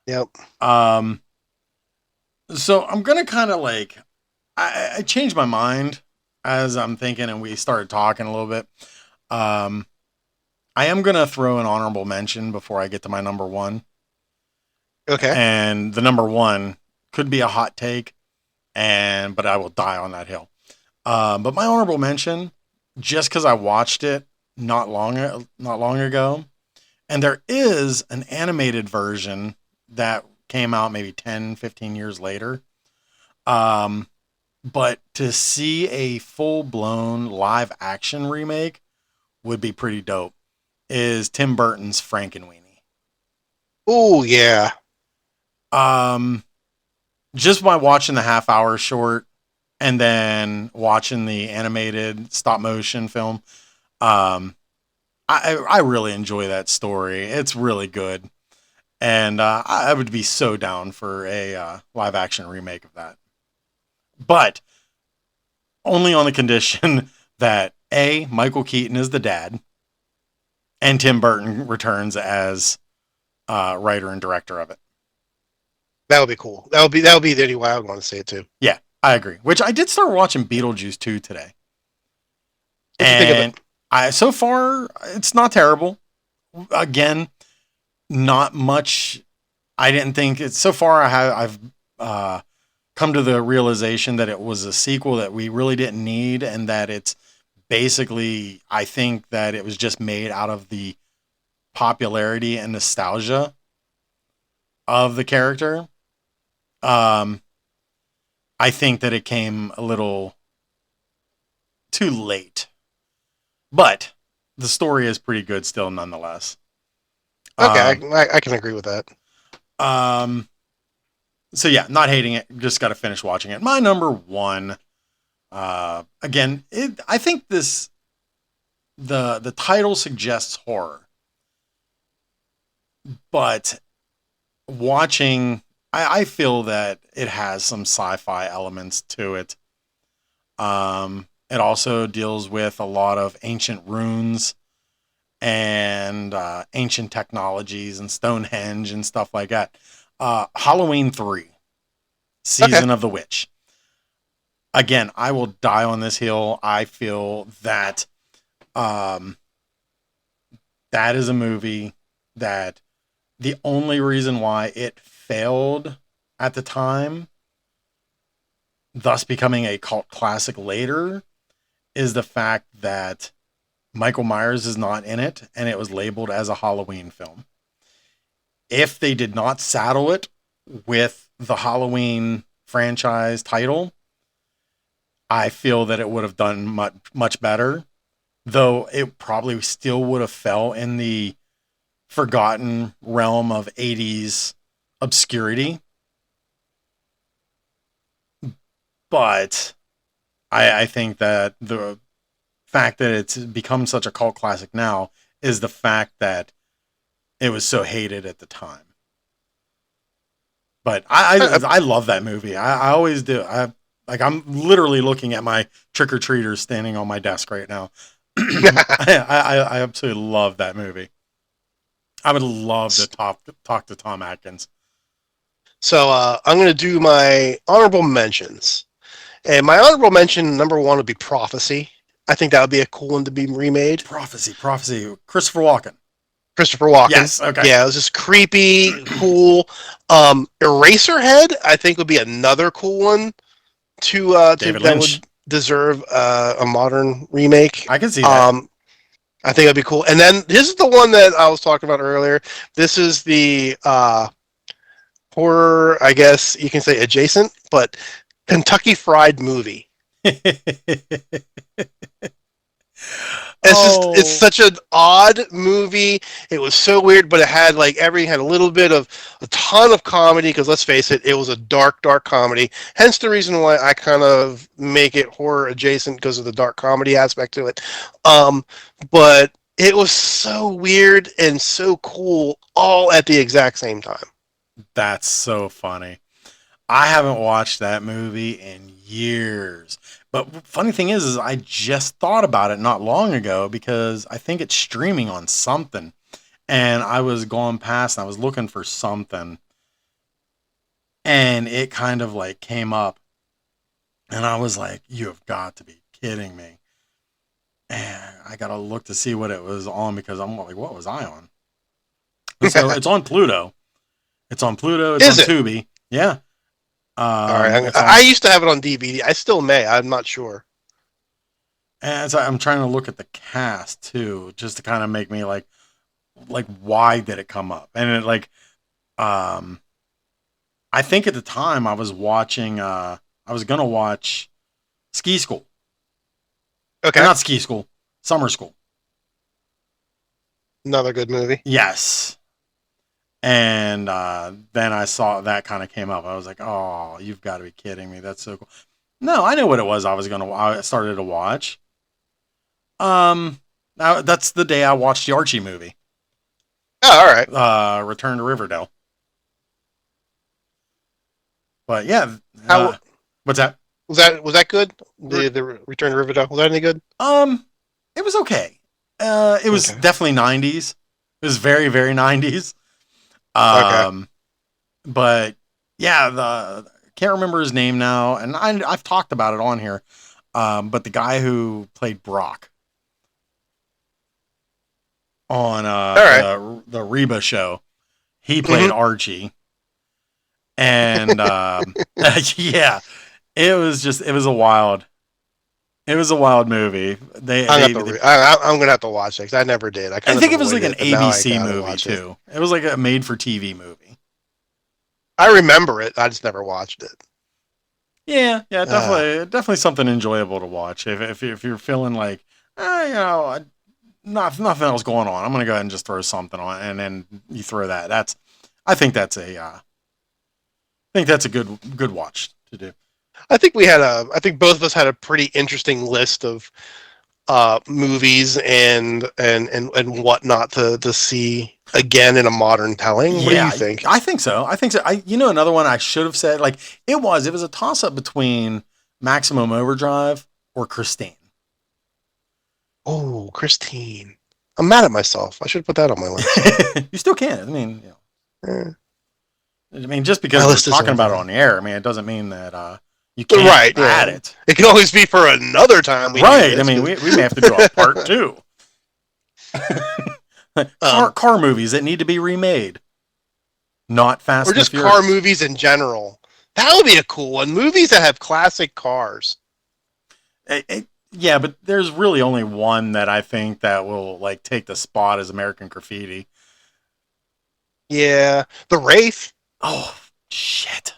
[SPEAKER 2] Yep.
[SPEAKER 1] Um, so I'm gonna kind of like I changed my mind as I'm thinking, and we started talking a little bit. Um, I am gonna throw an honorable mention before I get to my number one,
[SPEAKER 2] Okay.
[SPEAKER 1] and the number one could be a hot take, and but I will die on that hill. But my honorable mention, just because I watched it not long ago, and there is an animated version that came out maybe 10, 15 years later. Um, But to see a full blown live action remake would be pretty dope. Is Tim Burton's Frankenweenie.
[SPEAKER 2] Oh yeah.
[SPEAKER 1] Um, just by watching the half hour short and then watching the animated stop motion film, um, I really enjoy that story. It's really good, and I would be so down for a live action remake of that. But only on the condition that A, Michael Keaton is the dad, and Tim Burton returns as writer and director of it.
[SPEAKER 2] That would be cool. That would be the only way I would want to see it too.
[SPEAKER 1] Yeah, I agree. Which I did start watching Beetlejuice 2 today.
[SPEAKER 2] What'd you think of it?
[SPEAKER 1] And so far it's not terrible. Again, not much. I didn't think it's so far. I've come to the realization that it was a sequel that we really didn't need, and that it's basically, I think that it was just made out of the popularity and nostalgia of the character. Um, I think that it came a little too late, but the story is pretty good still, nonetheless.
[SPEAKER 2] Okay,
[SPEAKER 1] Um,
[SPEAKER 2] I can agree with that.
[SPEAKER 1] um, so yeah, not hating it. Just got to finish watching it. My number one. Again, I think the title suggests horror, but watching, I feel that it has some sci-fi elements to it. It also deals with a lot of ancient runes and ancient technologies and Stonehenge and stuff like that. Halloween 3,
[SPEAKER 2] Okay.
[SPEAKER 1] Season of the Witch. Again, I will die on this hill. I feel that um, that is a movie that the only reason why it failed at the time, thus becoming a cult classic later, is the fact that Michael Myers is not in it and it was labeled as a Halloween film. If they did not saddle it with the Halloween franchise title, I feel that it would have done much better, though it probably still would have fell in the forgotten realm of 80s obscurity. But I think that the fact that it's become such a cult classic now is the fact that it was so hated at the time. But I love that movie. I always do. I'm literally looking at my trick or treaters standing on my desk right now. I absolutely love that movie. I would love to talk to Tom Atkins.
[SPEAKER 2] So I'm going to do my honorable mentions. And my honorable mention number one would be Prophecy. I think that would be a cool one to be remade.
[SPEAKER 1] Prophecy. Christopher Walken.
[SPEAKER 2] Christopher Walken.
[SPEAKER 1] Yes. Okay.
[SPEAKER 2] Yeah, it was just creepy, cool. Eraserhead, I think, would be another cool one to
[SPEAKER 1] David
[SPEAKER 2] that
[SPEAKER 1] Lynch.
[SPEAKER 2] would deserve a modern remake.
[SPEAKER 1] I can see that.
[SPEAKER 2] I think that'd be cool. And then this is the one that I was talking about earlier. This is the horror, I guess you can say adjacent, but Kentucky Fried Movie. It's
[SPEAKER 1] Oh,
[SPEAKER 2] such an odd movie. It was so weird, but it had like everything had a little bit of a ton of comedy, because let's face it, it was a dark comedy. Hence the reason why I kind of make it horror adjacent, because of the dark comedy aspect to it. But it was so weird and so cool all at the exact same time.
[SPEAKER 1] that's so funny. I haven't watched that movie in years. But funny thing is I just thought about it not long ago because I think it's streaming on something. And I was going past and I was looking for something. And it kind of like came up. And I was like, you have got to be kidding me. And I got to look to see what it was on because I'm like, what was I on? And so it's on Pluto. It's on Pluto. It's on
[SPEAKER 2] Is it?
[SPEAKER 1] Tubi. Yeah.
[SPEAKER 2] All right.
[SPEAKER 1] It's
[SPEAKER 2] I
[SPEAKER 1] on.
[SPEAKER 2] used to have it on DVD. I still may. I'm not sure.
[SPEAKER 1] And so I'm trying to look at the cast too, just to kind of make me like why did it come up? And it like, I think at the time I was watching I was gonna watch Ski School. Or
[SPEAKER 2] Okay.
[SPEAKER 1] not Ski School, Summer School.
[SPEAKER 2] Another good movie.
[SPEAKER 1] Yes. And then I saw that kind of came up. I was like, "Oh, you've got to be kidding me! That's so cool." No, I know what it was. I started to watch. Now that's the day I watched the Archie movie,
[SPEAKER 2] Oh, all right.
[SPEAKER 1] Return to Riverdale. But yeah,
[SPEAKER 2] How
[SPEAKER 1] what's that?
[SPEAKER 2] was that good? The Return to Riverdale, was that any good?
[SPEAKER 1] It was okay. It was
[SPEAKER 2] Okay.
[SPEAKER 1] definitely '90s. It was very, very '90s.
[SPEAKER 2] Okay.
[SPEAKER 1] But yeah, the can't remember his name now, and I've talked about it on here. But the guy who played Brock on
[SPEAKER 2] All right.
[SPEAKER 1] the Reba show, he played
[SPEAKER 2] Mm-hmm.
[SPEAKER 1] Archie, and yeah, it was a wild movie.
[SPEAKER 2] I'm gonna have to watch it because I never did. I
[SPEAKER 1] I
[SPEAKER 2] kind of
[SPEAKER 1] think it was like
[SPEAKER 2] avoided
[SPEAKER 1] an
[SPEAKER 2] it, but now I
[SPEAKER 1] ABC
[SPEAKER 2] gotta
[SPEAKER 1] movie
[SPEAKER 2] watch it.
[SPEAKER 1] too. It was like a made for TV movie.
[SPEAKER 2] I remember it. I just never watched it.
[SPEAKER 1] Yeah, yeah,
[SPEAKER 2] Uh,
[SPEAKER 1] definitely something enjoyable to watch. If you're feeling like, nothing else going on, I'm gonna go ahead and just throw something on, and then you throw that. I think that's a good watch to do.
[SPEAKER 2] I think both of us had a pretty interesting list of movies and whatnot to see again in a modern telling. What do
[SPEAKER 1] Yeah,
[SPEAKER 2] you think?
[SPEAKER 1] I think so. Another one I should have said, like, it was a toss up between Maximum Overdrive or Christine.
[SPEAKER 2] Oh, Christine. I'm mad at myself. I should put that on my list.
[SPEAKER 1] You still can.
[SPEAKER 2] Eh,
[SPEAKER 1] Just
[SPEAKER 2] my
[SPEAKER 1] because we're
[SPEAKER 2] list is
[SPEAKER 1] talking about it
[SPEAKER 2] overload.
[SPEAKER 1] on the air, it doesn't mean that you can't
[SPEAKER 2] Right,
[SPEAKER 1] add
[SPEAKER 2] yeah.
[SPEAKER 1] it.
[SPEAKER 2] It can always be for another time we do
[SPEAKER 1] Right.
[SPEAKER 2] this.
[SPEAKER 1] We may have to do a part two.
[SPEAKER 2] Um,
[SPEAKER 1] Car movies that need to be remade, not Fast
[SPEAKER 2] or
[SPEAKER 1] and the
[SPEAKER 2] just car
[SPEAKER 1] Furious.
[SPEAKER 2] movies in general. That would be a cool one. Movies that have classic cars.
[SPEAKER 1] Yeah, but there's really only one that I think that will like take the spot as American Graffiti.
[SPEAKER 2] Yeah. The Wraith.
[SPEAKER 1] Oh shit!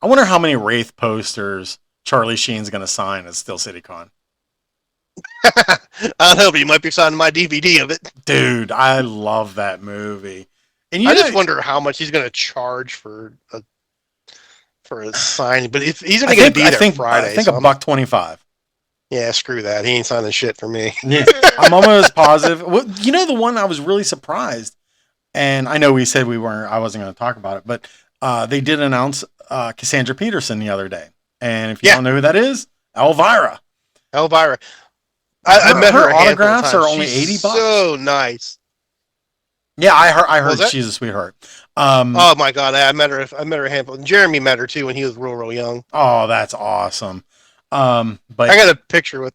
[SPEAKER 1] I wonder how many Wraith posters Charlie Sheen's gonna sign at Steel City Con.
[SPEAKER 2] I don't know, but you might be signing my DVD of it.
[SPEAKER 1] Dude, I love that movie. And
[SPEAKER 2] I just wonder how much he's going to charge for a signing. But if he's only going to be there
[SPEAKER 1] I
[SPEAKER 2] Friday,
[SPEAKER 1] think
[SPEAKER 2] so
[SPEAKER 1] $1.25.
[SPEAKER 2] yeah, screw that. He ain't signing shit for me.
[SPEAKER 1] Yeah, I'm almost positive. Well, the one I was really surprised, and I know we said I wasn't going to talk about it, but they did announce Cassandra Peterson the other day. And if you don't know who that is, Elvira.
[SPEAKER 2] Elvira. I met her
[SPEAKER 1] Her autographs are only
[SPEAKER 2] She's
[SPEAKER 1] $80.
[SPEAKER 2] so nice.
[SPEAKER 1] Yeah, I heard she's a sweetheart.
[SPEAKER 2] Oh my god, I met her a handful. And Jeremy met her too when he was real young.
[SPEAKER 1] Oh, that's awesome. But
[SPEAKER 2] I got a picture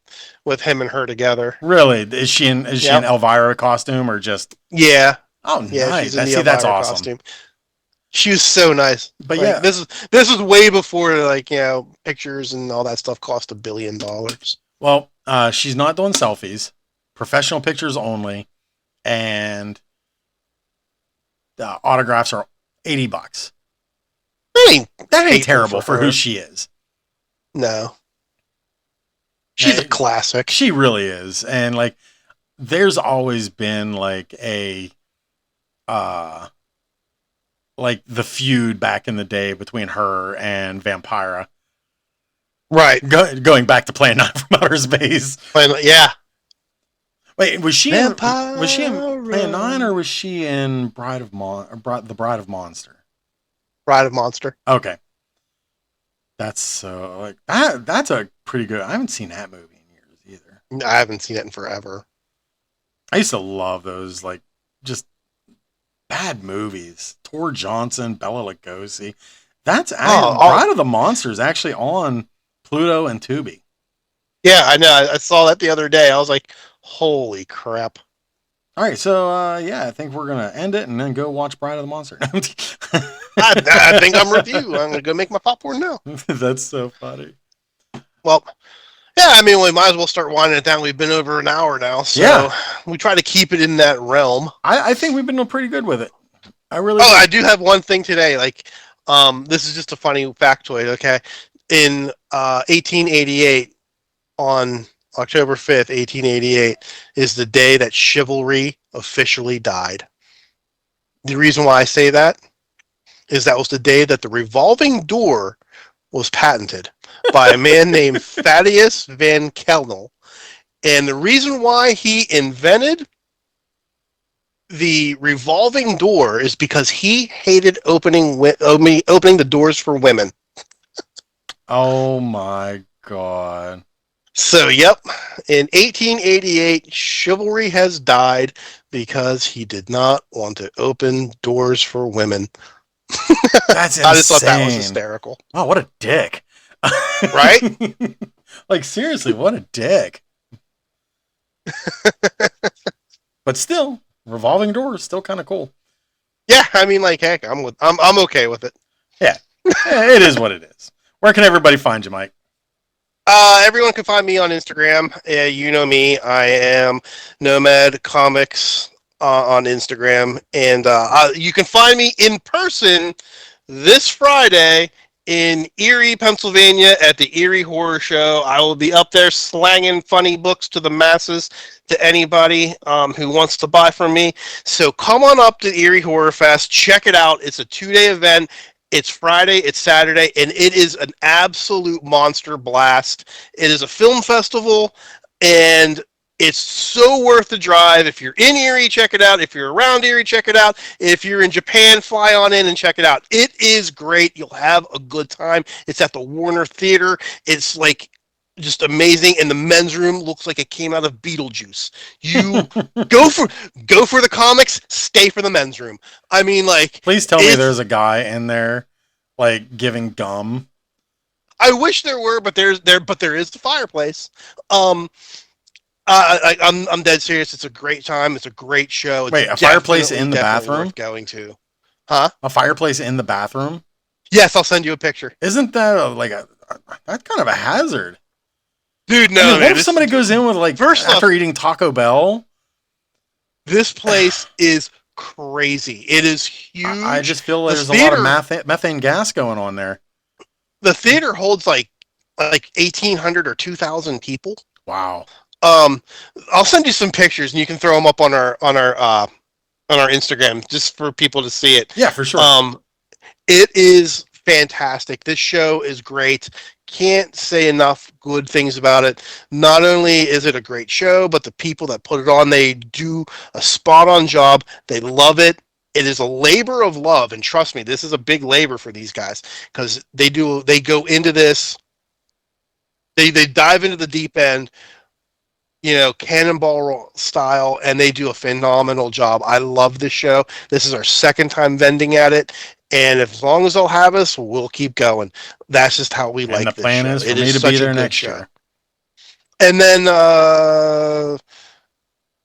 [SPEAKER 2] with him and her together.
[SPEAKER 1] Really, is she in Elvira costume or just?
[SPEAKER 2] Yeah.
[SPEAKER 1] Oh,
[SPEAKER 2] yeah,
[SPEAKER 1] nice.
[SPEAKER 2] she's in the Elvira
[SPEAKER 1] that's awesome.
[SPEAKER 2] costume. She was so nice.
[SPEAKER 1] But yeah,
[SPEAKER 2] this was way before pictures and all that stuff cost $1 billion.
[SPEAKER 1] Well, she's not doing selfies, professional pictures only, and the autographs are $80. That ain't terrible for who she is.
[SPEAKER 2] No, she's a classic.
[SPEAKER 1] She really is, and like, there's always been like like the feud back in the day between her and Vampira.
[SPEAKER 2] Right.
[SPEAKER 1] Going back to Plan 9 from Outer Space.
[SPEAKER 2] Yeah.
[SPEAKER 1] Wait, was she in
[SPEAKER 2] Plan
[SPEAKER 1] 9 or was she in The Bride of Monster?
[SPEAKER 2] Bride of Monster.
[SPEAKER 1] Okay. That's so like that's a pretty good. I haven't seen that movie in years either.
[SPEAKER 2] I haven't seen it in forever.
[SPEAKER 1] I used to love those like just bad movies. Tor Johnson, Bela Lugosi. Bride of the Monster is actually on Pluto and Tubi.
[SPEAKER 2] Yeah, I know. I saw that the other day. I was like, holy crap.
[SPEAKER 1] All right, so I think we're gonna end it and then go watch Bride of the Monster.
[SPEAKER 2] I think I'm with you. I'm gonna go make my popcorn now.
[SPEAKER 1] That's so funny.
[SPEAKER 2] Well, yeah, I mean, we might as well start winding it down. We've been over an hour now, so we try to keep it in that realm.
[SPEAKER 1] I think we've been doing pretty good with it. I really.
[SPEAKER 2] I do have one thing today. Like, this is just a funny factoid. Okay, in 1888, on October 5th, 1888, is the day that chivalry officially died. The reason why I say that is that was the day that the revolving door was patented by a man named Thaddeus Van Kellel. And the reason why he invented the revolving door is because he hated opening the doors for women.
[SPEAKER 1] Oh my God.
[SPEAKER 2] So, yep, in 1888, chivalry has died because he did not want to open doors for women.
[SPEAKER 1] That's
[SPEAKER 2] I just thought that was
[SPEAKER 1] insane.
[SPEAKER 2] hysterical.
[SPEAKER 1] Oh, what a dick.
[SPEAKER 2] Right?
[SPEAKER 1] Like, seriously, what a dick. But still, revolving door is still kind of cool.
[SPEAKER 2] Yeah, I mean, like, heck, I'm okay with it.
[SPEAKER 1] Yeah, it is what it is. Where can everybody find you, Mike?
[SPEAKER 2] Everyone can find me on Instagram. You know me. I am Nomad Comics on Instagram. And you can find me in person this Friday in Erie, Pennsylvania at the Erie Horror Show. I will be up there slanging funny books to the masses, to anybody who wants to buy from me. So come on up to Erie Horror Fest. Check it out. It's a 2-day event. It's Friday, it's Saturday, and it is an absolute monster blast. It is a film festival, and it's so worth the drive. If you're in Erie, check it out. If you're around Erie, check it out. If you're in Japan, fly on in and check it out. It is great. You'll have a good time. It's at the Warner Theater. It's like just amazing, and the men's room looks like it came out of Beetlejuice. You go for the comics, stay for the men's room. I mean, like,
[SPEAKER 1] Please tell me there's a guy in there, like, giving gum.
[SPEAKER 2] I wish there were, but there is the fireplace. I'm dead serious. It's a great time. It's a great show. It's
[SPEAKER 1] Wait, a fireplace in the bathroom?
[SPEAKER 2] Worth going to. Huh?
[SPEAKER 1] A fireplace in the bathroom?
[SPEAKER 2] Yes, I'll send you a picture.
[SPEAKER 1] Isn't that that's kind of a hazard?
[SPEAKER 2] Dude, no.
[SPEAKER 1] I mean,
[SPEAKER 2] man,
[SPEAKER 1] what if somebody goes in with, like, after eating Taco Bell?
[SPEAKER 2] This place is crazy. It is huge.
[SPEAKER 1] I just feel like there's a lot of methane gas going on there.
[SPEAKER 2] The theater holds like 1,800 or 2,000 people.
[SPEAKER 1] Wow.
[SPEAKER 2] I'll send you some pictures and you can throw them up on our Instagram just for people to see it.
[SPEAKER 1] Yeah, for sure.
[SPEAKER 2] It is fantastic. This show is great. Can't say enough good things about it. Not only is it a great show, but the people that put it on, they do a spot on job. They love it. It is a labor of love, and trust me, this is a big labor for these guys because they go into this, they dive into the deep end, cannonball style, and they do a phenomenal job. I love this show. This is our second time vending at it, and as long as they'll have us, we'll keep going. That's just how we like this show. And the
[SPEAKER 1] plan is for me to be there next year.
[SPEAKER 2] And then,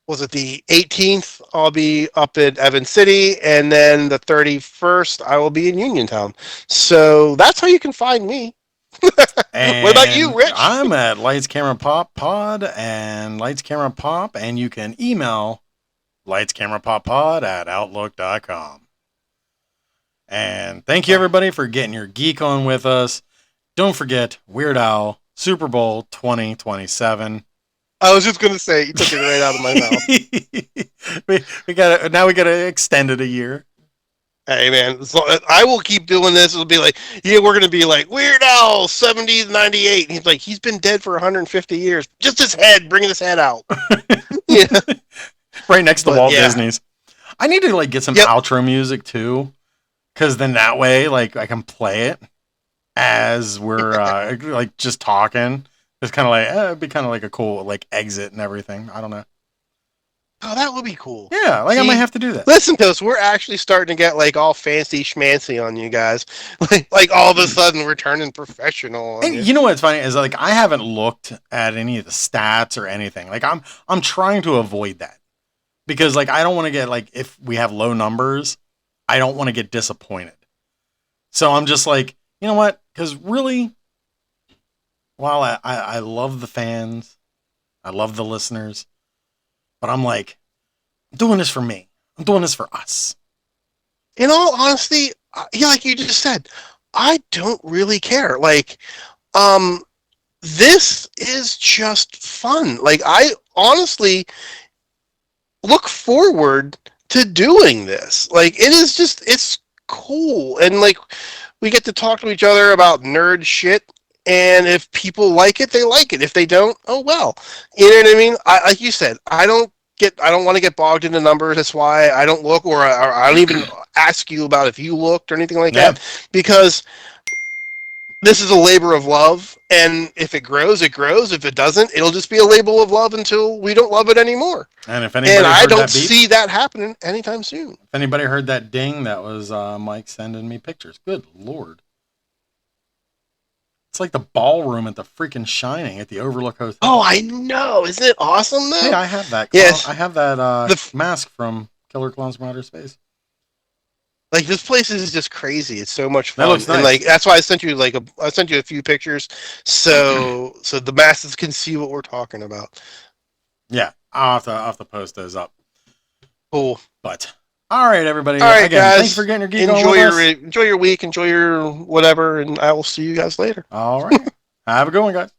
[SPEAKER 2] was it the 18th? I'll be up in Evans City, and then the 31st, I will be in Uniontown. So that's how you can find me. What about you, Rich?
[SPEAKER 1] I'm at Lights Camera Pop Pod and Lights Camera Pop, and you can email lightscamerapoppod@outlook.com. And thank you, everybody, for getting your geek on with us. Don't forget Weird Al Super Bowl 2027.
[SPEAKER 2] I was just gonna say, you took it right out of my mouth.
[SPEAKER 1] we gotta extend it a year.
[SPEAKER 2] Hey man, so I will keep doing this. It'll be like, we're gonna be like Weird Al 70s 98. And he's like, he's been dead for 150 years. Just his head, bringing his head out. Yeah,
[SPEAKER 1] right next to Walt Disney's. I need to get some outro music too, because then that way, I can play it as we're just talking. It's kind of it'd be kind of like a cool exit and everything. I don't know.
[SPEAKER 2] Oh, that would be cool.
[SPEAKER 1] Yeah, I might have to do that.
[SPEAKER 2] Listen to us. We're actually starting to get all fancy schmancy on you guys. like all of a sudden we're turning professional.
[SPEAKER 1] And you know what's funny is I haven't looked at any of the stats or anything. I'm trying to avoid that because I don't want to get if we have low numbers, I don't want to get disappointed. So I'm just you know what? Because really, while I love the fans, I love the listeners, but I'm doing this for me. I'm doing this for us.
[SPEAKER 2] In all honesty, like you just said, I don't really care. Like, um, this is just fun. Like, I honestly look forward to doing this. Like, it is just, it's cool. And, like, we get to talk to each other about nerd shit. And if people like it, they like it. If they don't, oh well. You know what I mean? Like you said, I don't want to get bogged into numbers. That's why I don't look, or I don't even ask you about if you looked or anything like
[SPEAKER 1] Yeah.
[SPEAKER 2] that, because this is a labor of love, and if it grows, it grows. If it doesn't, it'll just be a label of love until we don't love it anymore.
[SPEAKER 1] And if
[SPEAKER 2] And
[SPEAKER 1] anybody
[SPEAKER 2] I
[SPEAKER 1] heard
[SPEAKER 2] don't
[SPEAKER 1] that beep,
[SPEAKER 2] see that happening anytime soon.
[SPEAKER 1] if anybody heard that ding, that was Mike sending me pictures. Good Lord. It's like the ballroom at the freaking Shining at the Overlook
[SPEAKER 2] Oh,
[SPEAKER 1] Hotel.
[SPEAKER 2] I know. Isn't it awesome,
[SPEAKER 1] Hey,
[SPEAKER 2] though?
[SPEAKER 1] I have that
[SPEAKER 2] Yes.
[SPEAKER 1] I have that
[SPEAKER 2] The
[SPEAKER 1] mask from Killer Clowns from Outer Space.
[SPEAKER 2] Like, this place is just crazy. It's so much
[SPEAKER 1] That
[SPEAKER 2] fun,
[SPEAKER 1] looks
[SPEAKER 2] and
[SPEAKER 1] nice.
[SPEAKER 2] like that's why I sent you a few pictures, so the masses can see what we're talking about.
[SPEAKER 1] Yeah, I'll have to post those up.
[SPEAKER 2] Cool.
[SPEAKER 1] But all right, everybody.
[SPEAKER 2] All right,
[SPEAKER 1] Again, thanks for
[SPEAKER 2] guys.
[SPEAKER 1] getting your geek on with us.
[SPEAKER 2] Enjoy your week. Enjoy your whatever, and I will see you guys later.
[SPEAKER 1] All right. Have a good one, guys.